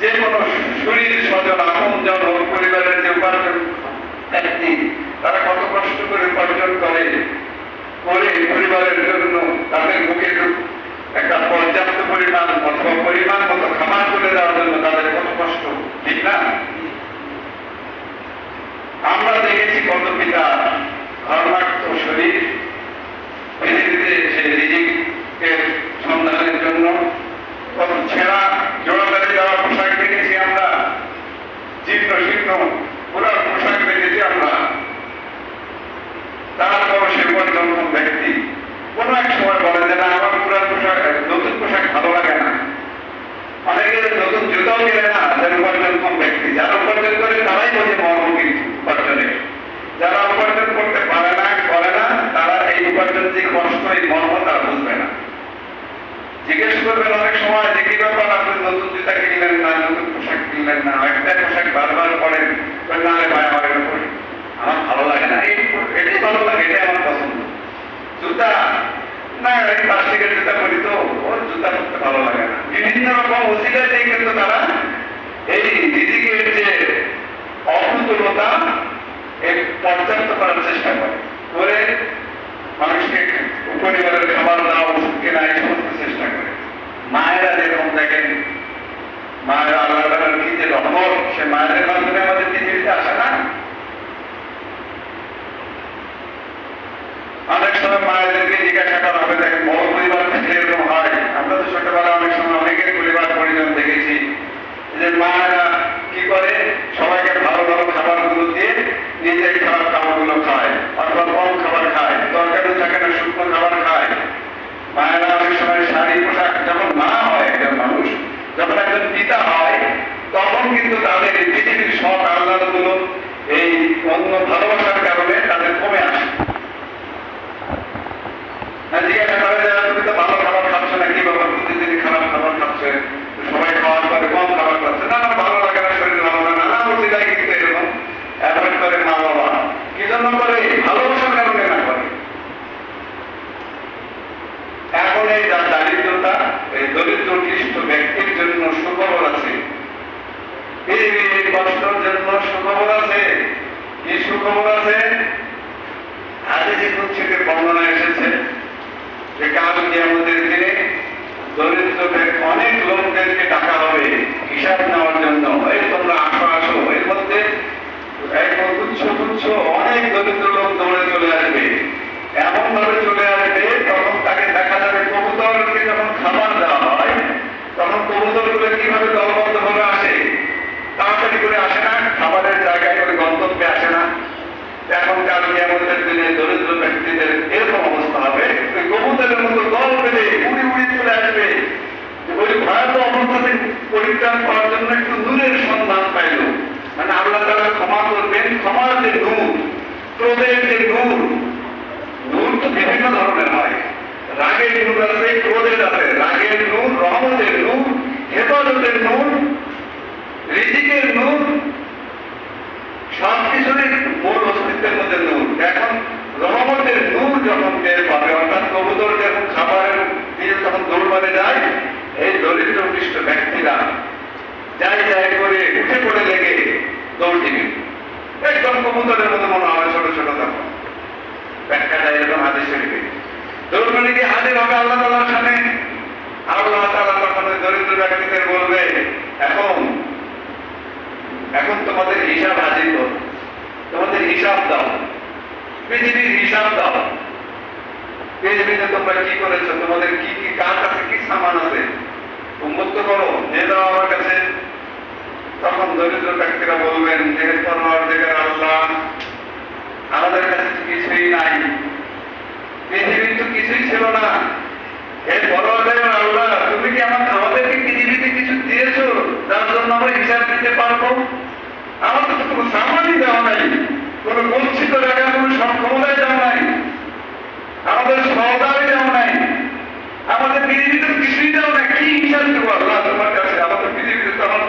যে কোনো শরীর স্বজন আপনজন হোক, পরিবারের যে উপার্জন ব্যক্তি, তারা কত কষ্ট করে উপার্জন করে পরিবারের জন্য তাদের মুখে একটা পর্যাপ্ত পরিমাণ অথবা পরিমাণ মতো খাবার তুলে দেওয়ার জন্য তাদের কত কষ্ট, ঠিক না? আমরা দেখেছি কত পিতা ধর্মার্থ শরীর পৃথিবীতে সে রিজিকের সন্ধানের জন্য কত ছেঁড়া জোড়াতারি দেওয়া পোশাক দেখেছি আমরা, জীর্ণ শীর্ণ পুরা পোশাক দেখেছি আমরা। তারপর সে উপার্জনক্ষম ব্যক্তি কোন এক সময় বলে যে না, আমার পুরা পোশাক, নতুন পোশাক ভালো লাগে না। অনেকে নতুন জুতাও কিনে না, যারা উপার্জনক্ষম ব্যক্তি। যারা উপার্জন করে তারাই বোঝে মর্ম কিন্তু উপার্জনে। যারা উপার্জন করতে পারে না, করে না, তারা এই উপার্জন যে কষ্ট, এই মর্ম তারা বুঝবে না। জিজ্ঞেস করবেন অনেক সময় যে কি ব্যাপার, আপনি নতুন জুতা কিনলেন না, নতুন পোশাক কিনলেন না, একটা পোশাক বারবার পরেন, না রে ভাই আমার এটা পড়ি, আমার ভালো লাগে না, এটাই ভালো লাগে, এটাই আমার পছন্দ। জুতা না, এই প্লাস্টিকের জুতা পরি তো, ওর জুতা পরতে ভালো লাগে না। বিভিন্ন রকম ওসিলাতেই কিন্তু তারা এই রিজিকের যে অপ্রতুলতা পর্যাপ্ত করার চেষ্টা করে মানুষকে পরিবারের খাবার দেওয়া, ওষুধ কেনা, এই সমস্ত চেষ্টা করে। মায়েরা যেরকম দেখেন, মায়েরা আল্লাহ তাআলার কি যে রহমত, সে মায়েদের মাধ্যমে আমাদের পৃথিবীতে আসে না? অনেক সময় মায়েদেরকে জিজ্ঞাসা করা হবে, দেখেন বড় পরিবার থেকে এরকম হয়। আমরা তো ছোটবেলা অনেক সময় অনেকের পরিবার পরিজন দেখেছি যে মায়েরা কি করে, সবাইকে ভালো ভালো খাবারগুলো দিয়ে নিজের খাবার খাবারগুলো খায়, অথবা কম খাবার খায়, তরকারি থাকে না, শুকনো খাবার খায়। মায়েরা অনেক সময় শাড়ি পোশাক, যখন মা হয় একজন মানুষ, যখন একজন পিতা হয়, তখন কিন্তু তাদের এই পৃথিবীর শখ আহ্লাদগুলো এই অন্য ভালোবাসার কারণে তাদের কমে আসে। জিজ্ঞাসা করে যে তুমি তো ভালো খাবার খাচ্ছ না, কি ব্যাপার, প্রতিদিন খারাপ খাবার খাচ্ছে, সবাই খাওয়ার পরে কম খাবার খাচ্ছে? না না, ভালো লাগে না, শরীর ভালো লাগে না, নানা অসুবিধায় কিন্তু এরকম অ্যাভয়েড করে মা বাবা। কি জন্য করে? ভালোবাসার কারণে না করে। এখন এই দারিদ্রতা, এই দরিদ্র ক্লিষ্ট ব্যক্তির জন্য সুখবর আছে, এই কষ্টের জন্য সুখবর আছে। কি সুখবর আছে? হাদিসে কুদসিতে বর্ণনা এসেছে যে কাল কিয়ামতের দিনে দরিদ্র অনেক লোকদেরকে ডাকা হবে হিসাব নেওয়ার জন্য। এই তোমরা আসো আসো, এর মধ্যে তুচ্ছ তুচ্ছ অনেক দরিদ্র লোক দৌড়ে চলে আসবে, এমন ভাবে চলে আসবে, তখন তাকে দেখা যাবে কবুতরকে যখন খাবার দেওয়া হয়, তখন কবুতরগুলো কিভাবে দলবদ্ধ ভাবে আসে, তাড়াতাড়ি করে আসে না, খাবারের জায়গায় করে গন্তব্যে আসে না। এখনকার কিয়ামতের দিনে দরিদ্র ব্যক্তিদের এরকম অবস্থা হবে, ওই কবুতরের মতো দল বেঁধে উড়ি উড়ি চলে আসবে। ওই ভয়াবহ অবস্থা থেকে পরিত্রাণ পাওয়ার জন্য একটু নূরের সন্ধান পাইল, মানে আল্লাহ তাআলা ক্ষমা করবেন। ক্ষমার যে নূর, ক্রোধের যে নূর, নূর তো বিভিন্ন ধরনের হয়, রাগের নূর আছে, ক্রোধের আছে, রাগের নূর, রহমতের নূর, হেফাজতের নূর, রিজিকের নূর, সবকিছুরই মূল অস্তিত্বের মধ্যে নূর। এখন রহমতের নূর যখন টের পাবে, অর্থাৎ কবুতর যখন খাবারের দিয়ে তখন দৌড় মারে যায়, এই দরিদ্র পৃষ্ঠ ব্যক্তিরা যাই যাই করে উঠে পড়ে লেগে দৌড় দিবে, একদম কবুতরের মতো মনে হবে ছোট ছোট। তখন ব্যাখ্যাটা এরকম হাদিস শরীফে দৌড় মানে কি হাজির হবে আল্লাহ তাআলার সামনে। আল্লাহ তাআলা তখন ওই দরিদ্র ব্যক্তিদের বলবে, এখন এখন তোমাদের হিসাব হাজির করো, তোমাদের হিসাব দাও, পৃথিবীর হিসাব দাও। পৃথিবীতে তোমরা কি করেছো, তোমাদের কি কি কাজ আছে, কি সামান আছে, উন্মুক্ত করো, নিয়ে দাও আমার কাছে। তখন দরিদ্র ব্যক্তিরা বলবেন যে পরওয়ারদিগার আল্লাহ, আমাদের কাছে তো কিছুই নাই, পৃথিবীর তো কিছুই ছিল না। এই পরওয়ারদিগার আল্লাহ, তুমি কি আমাদেরকে পৃথিবীতে কিছু দিয়েছো যার জন্য আমরা হিসাব দিতে পারবো? আমাদের তো কোনো সামানই দেওয়া নাই, কোনো গচ্ছিত জায়গায় কোনো সক্ষমতাই দেওয়া নাই, আমাদের সহদাই দেওয়া নাই, আমাদের পৃথিবীতে কিছুই দেওয়া নাই। কি হিসাব দেবো আল্লাহ তোমার কাছে? আমাদের পৃথিবীতে তখন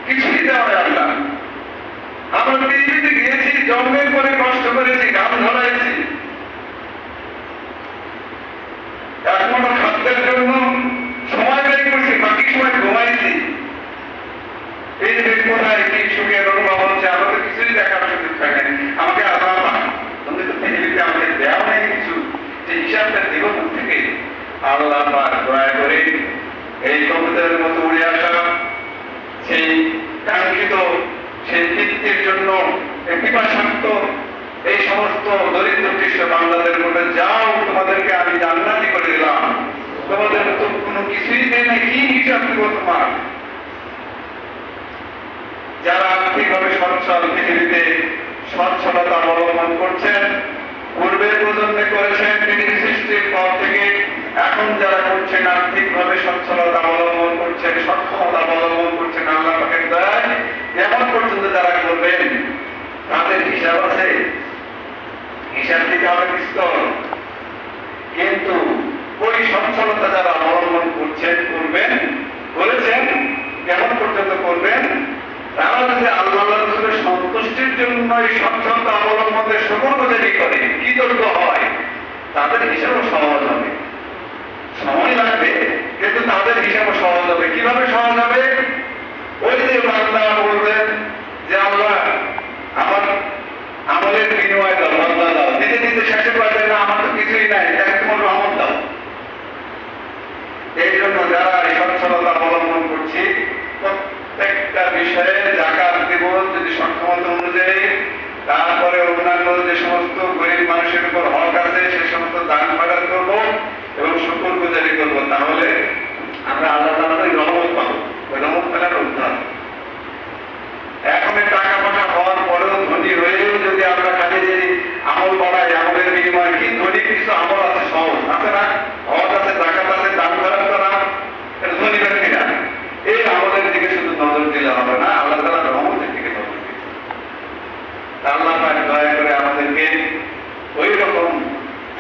কিছুই দেওয়া হয় আল্লাহ। আমরা পৃথিবীতে গিয়েছি, জন্মের পরে কষ্ট করেছি, ঘাম ঝরাইছি, একমাত্র খাদ্যের জন্য সময় ব্যয় করছি, বাকি সময় ঘুমাইছি। পৃথিবীর কোথায় কি সুখের অনুভব হচ্ছে, আমাদের কিছুই দেখার সুযোগ থাকে। আমাকে আল্লাহ তুমি তো পৃথিবীতে আমাকে দেওয়া নাই কিছু, যে হিসাবটা দিব থেকে। আল্লাহ পাক দয়া করে এই কবুতরের মতো উড়ে আসা সেই কাঙ্ক্ষিত, সেই তৃপ্তির জন্য পিপাসাক্ত এই সমস্ত দরিদ্র কৃষ্ণ বাংলাদের মধ্যে, যাও তোমাদেরকে আমি জান্নাতি করে দিলাম, তোমাদের তো কোনো কিছুই নেই না, কি হিসাব দিব তোমার? যারা আর্থিকভাবে সচ্ছল, পৃথিবীতে সচ্ছলতা অবলম্বন করছেন, পূর্বের প্রজন্মে করেছেন, পৃথিবী সৃষ্টির পর থেকে এখন যারা করছেন, আর্থিকভাবে সচ্ছলতা অবলম্বন করছেন, সক্ষমতা অবলম্বন করছেন, আল্লাহ পাকের দয়ায় এমন পর্যন্ত যারা করবেন, তাদের হিসাব আছে, হিসাব দিতে হবে বিস্তর। কিন্তু ওই সচ্ছলতা যারা অবলম্বন করছেন, করবেন, করেছেন, কেমন পর্যন্ত করবেন? তারা যদি আল্লাহ রাসূলের সন্তুষ্টির জন্য এই সচ্ছলতা অবলম্বনের শুকরগুজারি করে, কৃতজ্ঞ হয়, তাদের হিসাবও সহজ হবে। সময় লাগবে, কিন্তু তাদের হিসাবও সহজ হবে। কিভাবে সহজ হবে? ওই যে বান্দা বলবেন যে আল্লাহ আমার আমলের বিনিময় দাও, বান্দা দাও, দিতে দিতে শেষে পারবে না, আমার তো কিছুই নাই, তোমার রহমত দাও। এই জন্য যারা এই সচ্ছলতা অবলম্বন করছি, প্রত্যেকটা বিষয়ে যাকাত দেব যদি সক্ষমতা অনুযায়ী, তারপরে অন্যান্য যে সমস্ত গরিব মানুষের উপর হক আছে সে সমস্ত দান খয়রাত করব এবং শুকরগুজারি করব। তাহলে আমরা আল্লাহ তাআলার রহমত পাবো, ওই রহমত পেলার উদ্ধার। এখন টাকা পয়সা হওয়ার পরেও, ধনী হয়েও যদি আমরা খালি যে আমল বাড়াই, আমলের বিনিময়ে কি ধনী কিছু আমল আছে, সহজ আছে না? হক আছে, জাকাত আছে, দান খয়রাত করা, এটা ধনী ব্যক্তি না। এই আমলের দিকে শুধু নজর দিলে হবে না, আল্লাহ তাআলার রহমতের দিকে নজর দিতে। আল্লাহ পাক দয়া করে আমাদেরকে ওই রকম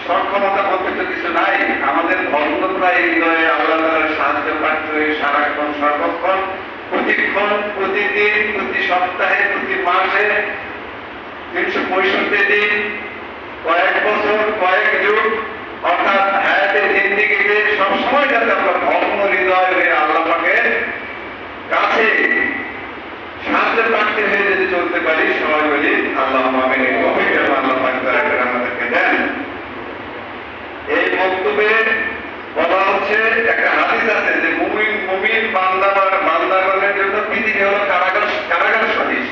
সক্ষমতা বলতে তো কিছু নাই, আমাদের ভদ্রপ্রায় হৃদয়ে আল্লাহ তাআলার সাহায্য প্রার্থী হয়ে সারাক্ষণ সর্বক্ষণ, প্রতিক্ষণ, প্রতিদিন, প্রতি সপ্তাহে, প্রতি মাসে, 365 দিন, কয়েক বছর, কয়েক যুগ, অর্থাৎ হায়াতের জিন্দেগিতে সবসময় যাতে আমরা ভগ্ন হৃদয় হয়ে আল্লাহ পাকের কাছে সাহায্য প্রার্থী হয়ে যদি চলতে পারি, সবাই বলি আল্লাহুম্মা আমিন। আল্লাহ পাক দয়া করে আমাদেরকে দেন। এই বক্তব্যে বলা হচ্ছে, একটা হাদিস আছে যে মুমিন বান্দাগণের জন্য পৃথিবী হলো কারাগার সদৃশ।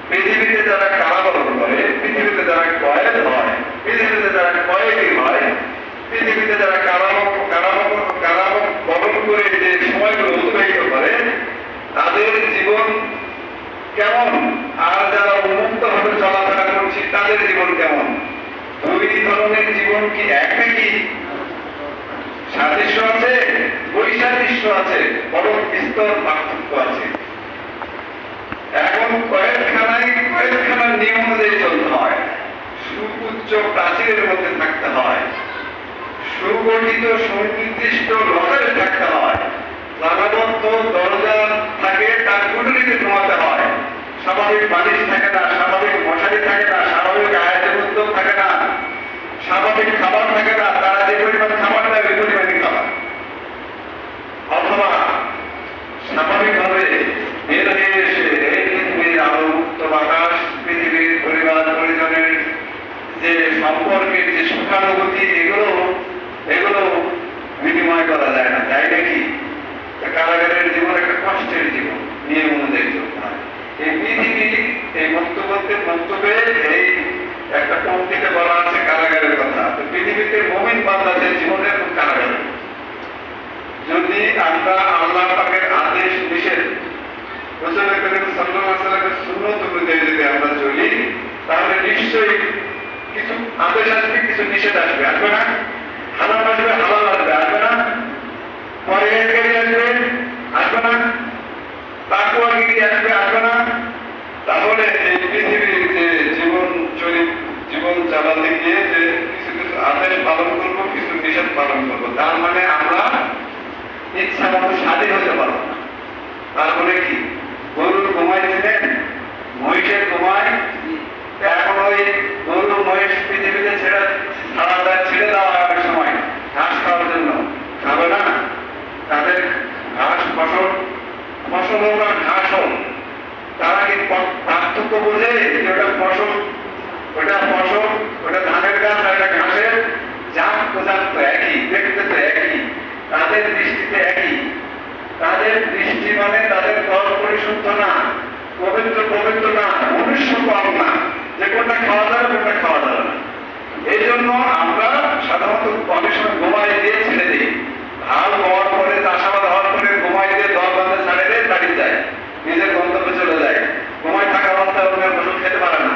পৃথিবীতে যারা কারাবরণ করে, পৃথিবীতে যারা কয়েদ হয়, পৃথিবীতে যারা কয়েদি হয়, পৃথিবীতে যারা কারাবরণ করে যে জীবন কি এক নাকি? সাদৃশ্য আছে, বৈসাদৃশ্য আছে, বড় বিস্তর পার্থক্য আছে। এখন কয়েকখানার নিয়ম অনুযায়ী চলতে হয়, সুউচ্চ প্রাচীরের মধ্যে থাকতে হয়, সুগঠিত সুনির্দিষ্ট লকারে থাকতে হয়, তালাবদ্ধ দরজা থাকে, তার কুটুরিতে ঘুমাতে হয়, স্বাভাবিক বালিশ থাকে না, স্বাভাবিক মশারি থাকে না, স্বাভাবিক আয়োজন উদ্যোগ থাকে না, স্বাভাবিক খাবার থাকে না, তারা যে পরিমাণ খাবার দেয় ওই পরিমাণই খাবার। অথবা স্বাভাবিকভাবে বের হয়ে এসে এই পৃথিবীর আলো মুক্ত বাতাস, পৃথিবীর পরিবার পরিজনের যে সম্পর্কের যে সুখানুভূতি, এগুলো বিনিময় করা যায় না, তাই নাকি? কারাগারের জীবন একটা কষ্টের জীবন, নিয়ম অনুযায়ী চলতে হয়। এই পৃথিবী, এই বক্তব্যে এই একটা পঙ্ক্তিতে বলা আছে কারাগারের কথা। তো পৃথিবীতে মুমিন বান্দাদের জীবনের কারাগার। যদি আমরা আল্লাহ পাকের আদেশ নিষেধ, রাসূল করিম সাল্লাল্লাহু আলাইহি ওয়াসাল্লামের সুন্নাত অনুযায়ী যদি আমরা চলি, তাহলে নিশ্চয়ই কিছু আদেশ আসবে, কিছু নিষেধ আসবে, আসবে না? হারাম আসবে, হালাল আসবে, আসবে না? পরহেজগারি আসবে, আসবে না? তাকওয়াগিরি আসবে, আসবে না? তাহলে এই পৃথিবীর যে জীবন চালাতে গিয়ে যে কিছু কিছু আদেশ পালন করবো, কিছু নিষেধ পালন করবো, তার মানে আমরা ইচ্ছা মতো স্বাধীন হতে পারবো না। তারপরে কি গরুর ঘুমাইছিলেন, মহিষের ঘুমায়, এখন ওই গরু মহিষ পৃথিবীতে ছেড়ে দেওয়া হয় অনেক সময় ঘাস খাওয়ার জন্য, খাবে না? তাদের ঘাস ফসল হোক আর ঘাস হোক, তারা কি পার্থক্য বোঝে যে ওটা ফসল, ওটা ধানের গাছ আর এটা ঘাসের জাত প্রজাত তো একই, দেখতে তো একই, তাদের দৃষ্টিতে একই। তাদের দৃষ্টি মানে তাদের দল পরিশুদ্ধ না, পবিত্র না, মনুষ্য কম না, যে কোনটা খাওয়া যাবে কোনটা খাওয়া যাবে না। এই জন্য আমরা সাধারণত অনেক সময় ঘুমাই দিয়ে ছেড়ে দিই, হাল হওয়ার পরে, চাষাবাদ হওয়ার পরে ঘুমাই দিয়ে দল বাঁধে ছাড়ে দিয়ে দাঁড়িয়ে যায়, নিজের গন্তব্যে চলে যায়, ঘুমাই থাকা অবস্থায় অন্যের ফসল খেতে পারে না।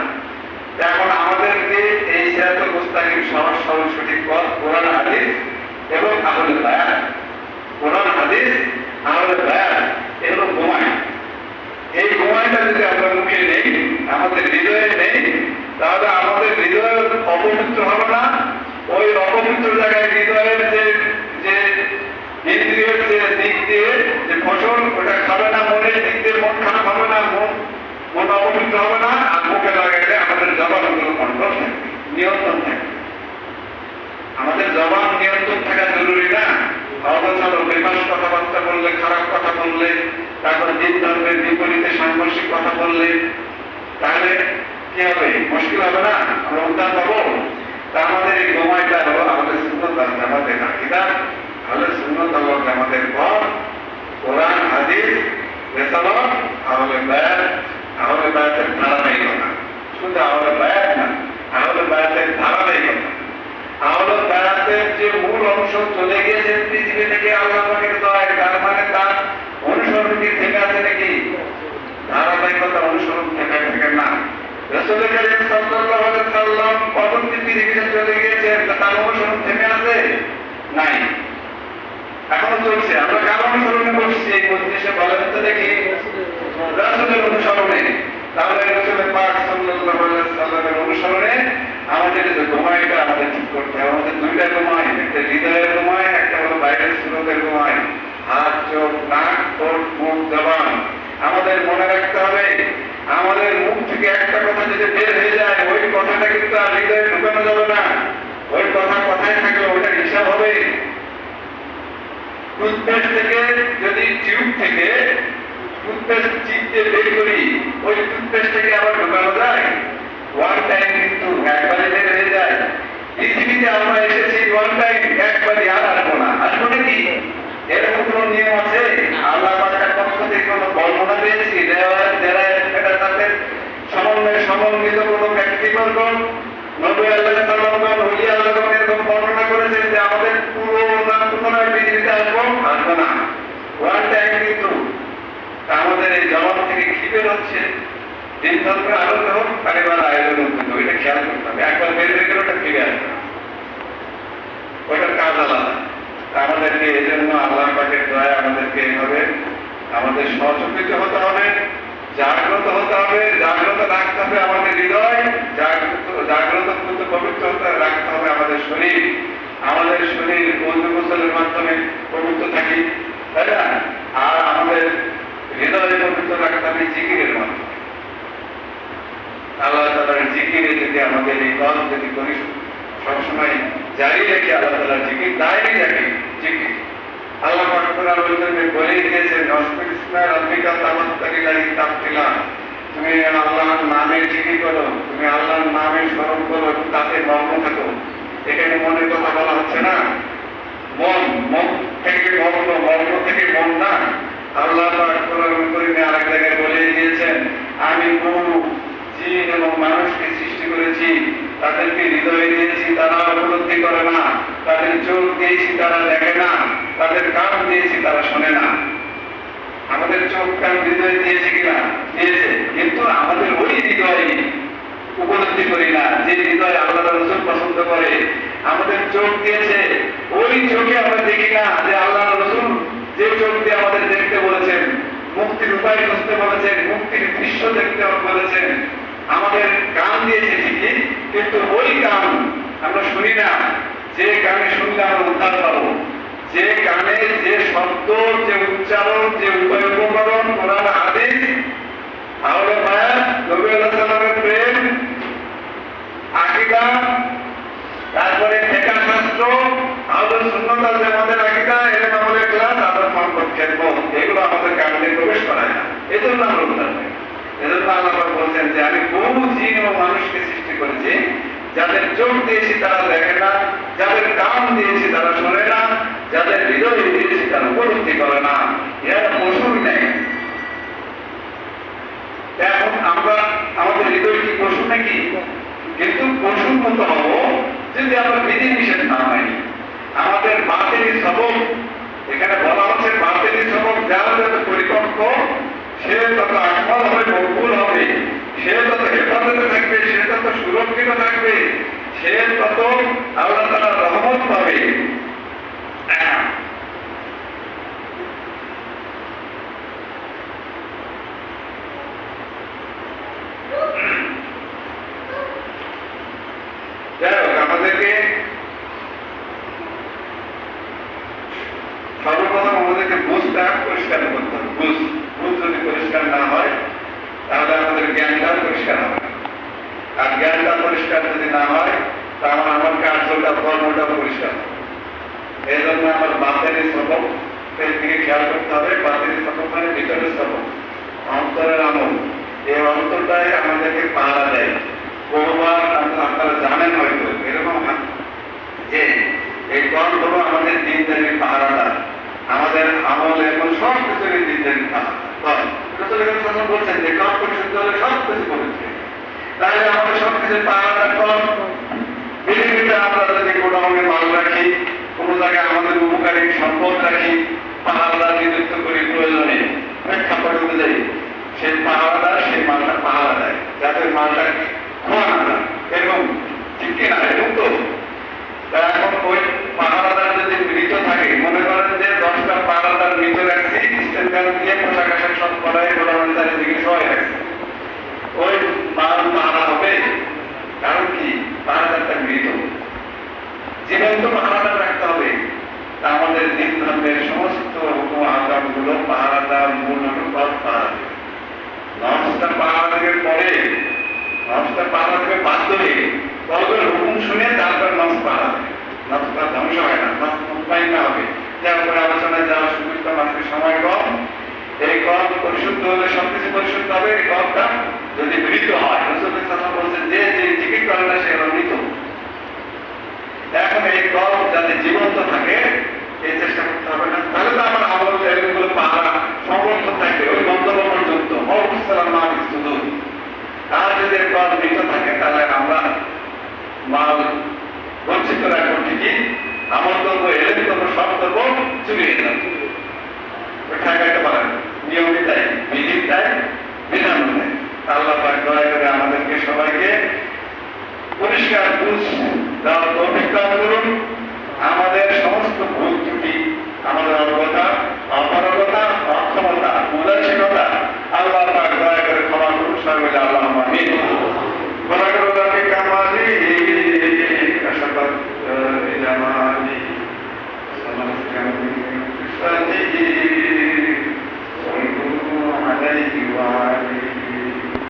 এখন আমাদেরকে এই সিরাতুল মুস্তাকিম সহজ সরল সঠিক পথ কোরআন হাদিস এবং আহলে বায়ান, কোরআন হাদিস আহলে বায়ান, এগুলো ঘুমাই। এই ঘুমাইটা যদি আমরা মুখে নেই, আমাদের হৃদয়ে নেই, তাহলে আমাদের হৃদয় অপবিত্র হবে না। ওই অপবিত্র জায়গায় হৃদয়ের যে ইন্দ্রিয়ের যে দিক দিয়ে যে ফসল, ওটা খাবে না, মনের দিক দিয়ে মন খারাপ হবে না, মন অপবিত্র হবে না। আর মুখে লাগাইলে আমাদের জবানগুলো কন্ট্রোল থাকবে, নিয়ন্ত্রণ থাকবে। আমাদের জবান নিয়ন্ত্রণ থাকা জরুরি না? অবচল বেফাস কথাবার্তা বললে, খারাপ কথা বললে, তারপর দিন ধর্মের বিপরীতে সাংঘর্ষিক কথা বললে, তাহলে কি হবে? মুশকিল হবে না? আমরা উদ্ধার পাবো? তা আমাদের এই ঘুমাইটা হলো আমাদের সুন্নাত ওয়াল জামাতের আকীদা, তাহলে সুন্নাত ওয়াল জামাতের পথ কোরআন হাদিস রিসালাত আহলে বায়াতের ধারাবাহিকতা। শুধু আহলে বায়াত না, আহলে বায়াতের ধারাবাহিকতা। আহলে বায়াতের যে মূল অংশ চলে গিয়েছে পৃথিবী থেকে আল্লাহ পাকের দয়ায়, তার মানে তার অনুসরণ কি থেকে আছে নাকি? ধারাবাহিকতা অনুসরণ থেকে না। রাসূল করিম সাল্লাল্লাহু আলাইহি ওয়াসাল্লাম পরবর্তী পৃথিবীতে চলে গিয়েছেন, তার অনুসরণ থেমে আছে? নাই, এখনো চলছে। আমরা কার অনুসরণে করছি এই মজলিসে বলেন তো দেখি? রাসূলের অনুসরণে। তাহলে রাসূল পাক সাল্লাল্লাহু আলাইহি ওয়াসাল্লামের অনুসরণে আমাদের যে ঘুমাইটা আমাদের ঠিক করতে হবে। আমাদের দুইটা ঘুমাই, একটা হৃদয়ের ঘুমাই, একটা হলো বাইরের সুরতের ঘুমাই। হাত, চোখ, নাক, ঠোঁট, মুখ, জবান আমাদের মনে রাখতে হবে। আমাদের মুখ থেকে একটা কথা যদি বের হয়ে যায়, ওই কথাটা কিন্তু আর হৃদয়ে ঢুকানো যাবে না। ওই কথা কথায় থাকলে ওইটা হিসাব হবে। টুথপেস্ট থেকে যদি টিউব থেকে টুথপেস্ট চিপতে বের করি, ওই টুথপেস্টটাকে আবার ঢুকানো যায়? ওয়ান টাইম কিন্তু একবারে বের হয়ে যায়। পৃথিবীতে আমরা এসেছি ওয়ান টাইম, একবারে আর আসবো না। আসবো নাকি? এরকম কোন নিয়ম আছে? আল্লাহ পাকের পক্ষ থেকে কোনো বর্ণনা পেয়েছি যারা এটার সাথে সমন্বিত কোনো ব্যক্তিবর্গ নবী আলাইহিস সালাম ওলি আল্লাহগণ এরকম বর্ণনা করেছেন যে আমাদের পুনরায় পৃথিবীতে আসবো না। ওয়ান টাইম কিন্তু আমাদের এই জবান থেকে কি বের হচ্ছে? দিন ধর্মের আলোতে হোক, পরিবার আয়োজন হোক, এটা খেয়াল করতে হবে। একবার বের হয়ে গেলে ওটা ফিরে আসবে না। কাজ আলাদা। আমাদেরকে এই জন্য আল্লাহ পাকের দয়া আমাদেরকে এইভাবে আমাদের সচকিত হতে হবে, জাগ্রত হতে হবে, জাগ্রত রাখতে হবে আমাদের হৃদয়, জাগ্রত পবিত্র হতে রাখতে হবে আমাদের শরীর। আমাদের শরীর ওযু গোসলের মাধ্যমে পবিত্র থাকি, তাই না? আর আমাদের হৃদয় পবিত্র রাখতে হবে জিকিরের মাধ্যমে। আল্লাহ তাআলার জিকিরে যদি আমাদের এই কল যদি করি সবসময় জারি রেখে আল্লাহ তাআলার জিকির দায়ী রাখি, জিকির আল্লাহ পাক কোরআন কারীমে বলেই দিয়েছেন, "অসবিসমিল্লাহি রাব্বিকা তাওয়াক্কালিল্লাহি তাওয়াক্কালা", তুমি আল্লাহর নামে জিকির করো, তুমি আল্লাহর নামে স্মরণ করো, তাতে মগ্ন থাকো। এখানে মনের কথা বলা হচ্ছে না, মন থেকে মগ্ন থেকে মন না। আল্লাহ পাক কোরআন কারীমে আরেক জায়গায় বলে দিয়েছেন, আমি গরু, জিন এবং মানুষকে সৃষ্টি করেছি, তাদেরকে হৃদয় দিয়েছি, তারা উপলব্ধি করে না, তাদের চোখ দিয়েছি, তারা দেখে না, তাদের কান দিয়েছি, তারা শোনে না। আমাদের চোখ কান হৃদয় দিয়েছে কিনা? দিয়েছে, কিন্তু আমাদের ওই হৃদয় উপলব্ধি করি না, যে হৃদয় আল্লাহ রাসূল পছন্দ করে। আমাদের চোখ দিয়েছে, ওই চোখে আমরা দেখি না যে আল্লাহ রাসূল যে চোখ দিয়ে আমাদের দেখতে বলেছেন, মুক্তির উপায় খুঁজতে বলেছেন, মুক্তির দৃশ্য দেখতে বলেছেন। আমাদের কান দিয়েছে ঠিকই, কিন্তু ওই কান আমরা শুনি না, যে কানে শুনলে আমরা উদ্ধার পাবো, যে কানে যে শব্দ, যে উচ্চারণ, যে উপকরণ, কোরআন হাদিস, আওলাদ মায়া, নবী আলাইহিস সালামের প্রেম, আকীদা, তারপরে ফিকহ শাস্ত্র, আহলুস সুন্নাত ওয়াল জামাতের আকীদা, ইলম আমলের ক্লাস, আদব মোহাম্মদ খেদমত, এগুলো আমাদের কানে প্রবেশ করায় না। এজন্য আমরা উদ্ধার পাই। এজন্য আল্লাহ পাক বলেন যে আমি বহু জিন ও মানুষকে সৃষ্টি করেছি, যাদের চোখ দিয়েছি তারা দেখে না, যাদের কান দিয়েছি তারা শোনে না, যাদের হৃদয় দিয়েছি তারা উপলব্ধি করে না। এরা পশুর নেই। এখন আমরা আমাদের হৃদয় কি পশু নাকি? কিন্তু পশুর মতো হবো যদি আমরা বিধি নিষেধ না মানি। আমাদের বাতিল সবক, এখানে বলা হচ্ছে বাতিল সবক যার যত পরিপক্ক, সে তত আকমল হবে, মকবুল হবে, সে তত হেফাজতে থাকবে, সে তত সুরক্ষিত থাকবে, সে তত আল্লাহ তাআলার রহমত পাবে। যাই হোক, আমাদেরকে সর্বপ্রথম আমাদেরকে বুঝটা পরিষ্কার করতে হবে। বুঝ যদি পরিষ্কার না হয় তাহলে আমাদের জ্ঞানটা পরিষ্কার হবে, আর জ্ঞানটা পরিষ্কার যদি না হয় তাহলে আমার কার্যটা, কর্মটা পরিষ্কার হবে। এই জন্য আমার বাতের সবক দিকে খেয়াল করতে হবে। বাতের সবক মানে ভিতরের সবক, অন্তরের আমল। এই অন্তরটাই আমাদেরকে পাহারা দেয়। বহুবার আপনারা জানেন হয়তো এরকম যে এই কর্ম হলো আমাদের দিনদারির পাহারাদার, আমাদের আমল এখন সব কিছুরই দিনদারির পাহারাদার। বলছেন যে কর্ম পরিশুদ্ধ হলে সব কিছু পবিত্র, তাহলে আমাদের সব কিছুর পাহারাদার কর। পৃথিবীতে আমরা যদি কোনো অঙ্গে মাল রাখি, কোনো জায়গায় আমাদের উপকারী সম্পদ রাখি, পাহারাদার নিযুক্ত করি প্রয়োজনে, প্রেক্ষাপট অনুযায়ী সেই পাহারাদার সেই মালটা পাহারা দেয়, যাতে মালটা খোয়া না যায়। এরকম ঠিক কিনা? এরকম তো। এখন ওই পাহারাদার যদি মৃত থাকে, মনে করেন যে 10টা পাহারাদার মৃত রাখছি, স্টেট ব্যাংক দিয়ে পোশাক আশাক সব করাই গোলামের চারিদিকে সবাই রাখছে, ওই মাল পাহারা হবে? কারণ কি? পাহারাদারটা মৃত। জীবন্ত পাহারাদার রাখতে হবে। তা আমাদের দিন ধর্মের সমস্ত হুকুম আহকাম গুলো পাহারাদার মূল হল পাহারা দেবে। নমস্কার পাহারা দেবে পরে, নমস্কার পাহারা দেবে বাধ্য হয়ে, তবে হুকুম শুনে তারপর নমস পাহারা দেবে। নমস্কার ধ্বংস হয় না, নমস্কার না হবে। যার উপরে আলোচনায় যাওয়ার সুযোগ আজকে সময় কম। এই কল পরিশুদ্ধ হলে সবকিছু পরিশুদ্ধ হবে। এই কলটা যদি মৃত হয়, রাসূলুল্লাহ সাল্লাল্লাহু আলাইহি ওয়াসাল্লাম বলছেন যে যে জিকির করে না সে হলো মৃত। এখন এই কল যাতে জীবন্ত থাকে এই চেষ্টা করতে হবে না, তাহলে তো আমার আমল এগুলো পাহারা সমর্থ থাকবে ওই গন্তব্য পর্যন্ত। আর যদি কল মৃত থাকে তাহলে আমরা মাল বঞ্চিত রাখবো ঠিকই, আমল করবো, এলেন করবো, সব করবো, চুরিয়ে যাবো, ঠেকাইতে পারেন। নিয়মিত দেয়, বিধি দেয়, বিধান দেয়। আল্লাহ পাক দয়া করে আমাদেরকে সবাইকে পরিষ্কার বুঝ দেওয়ার তৌফিক দান করুন।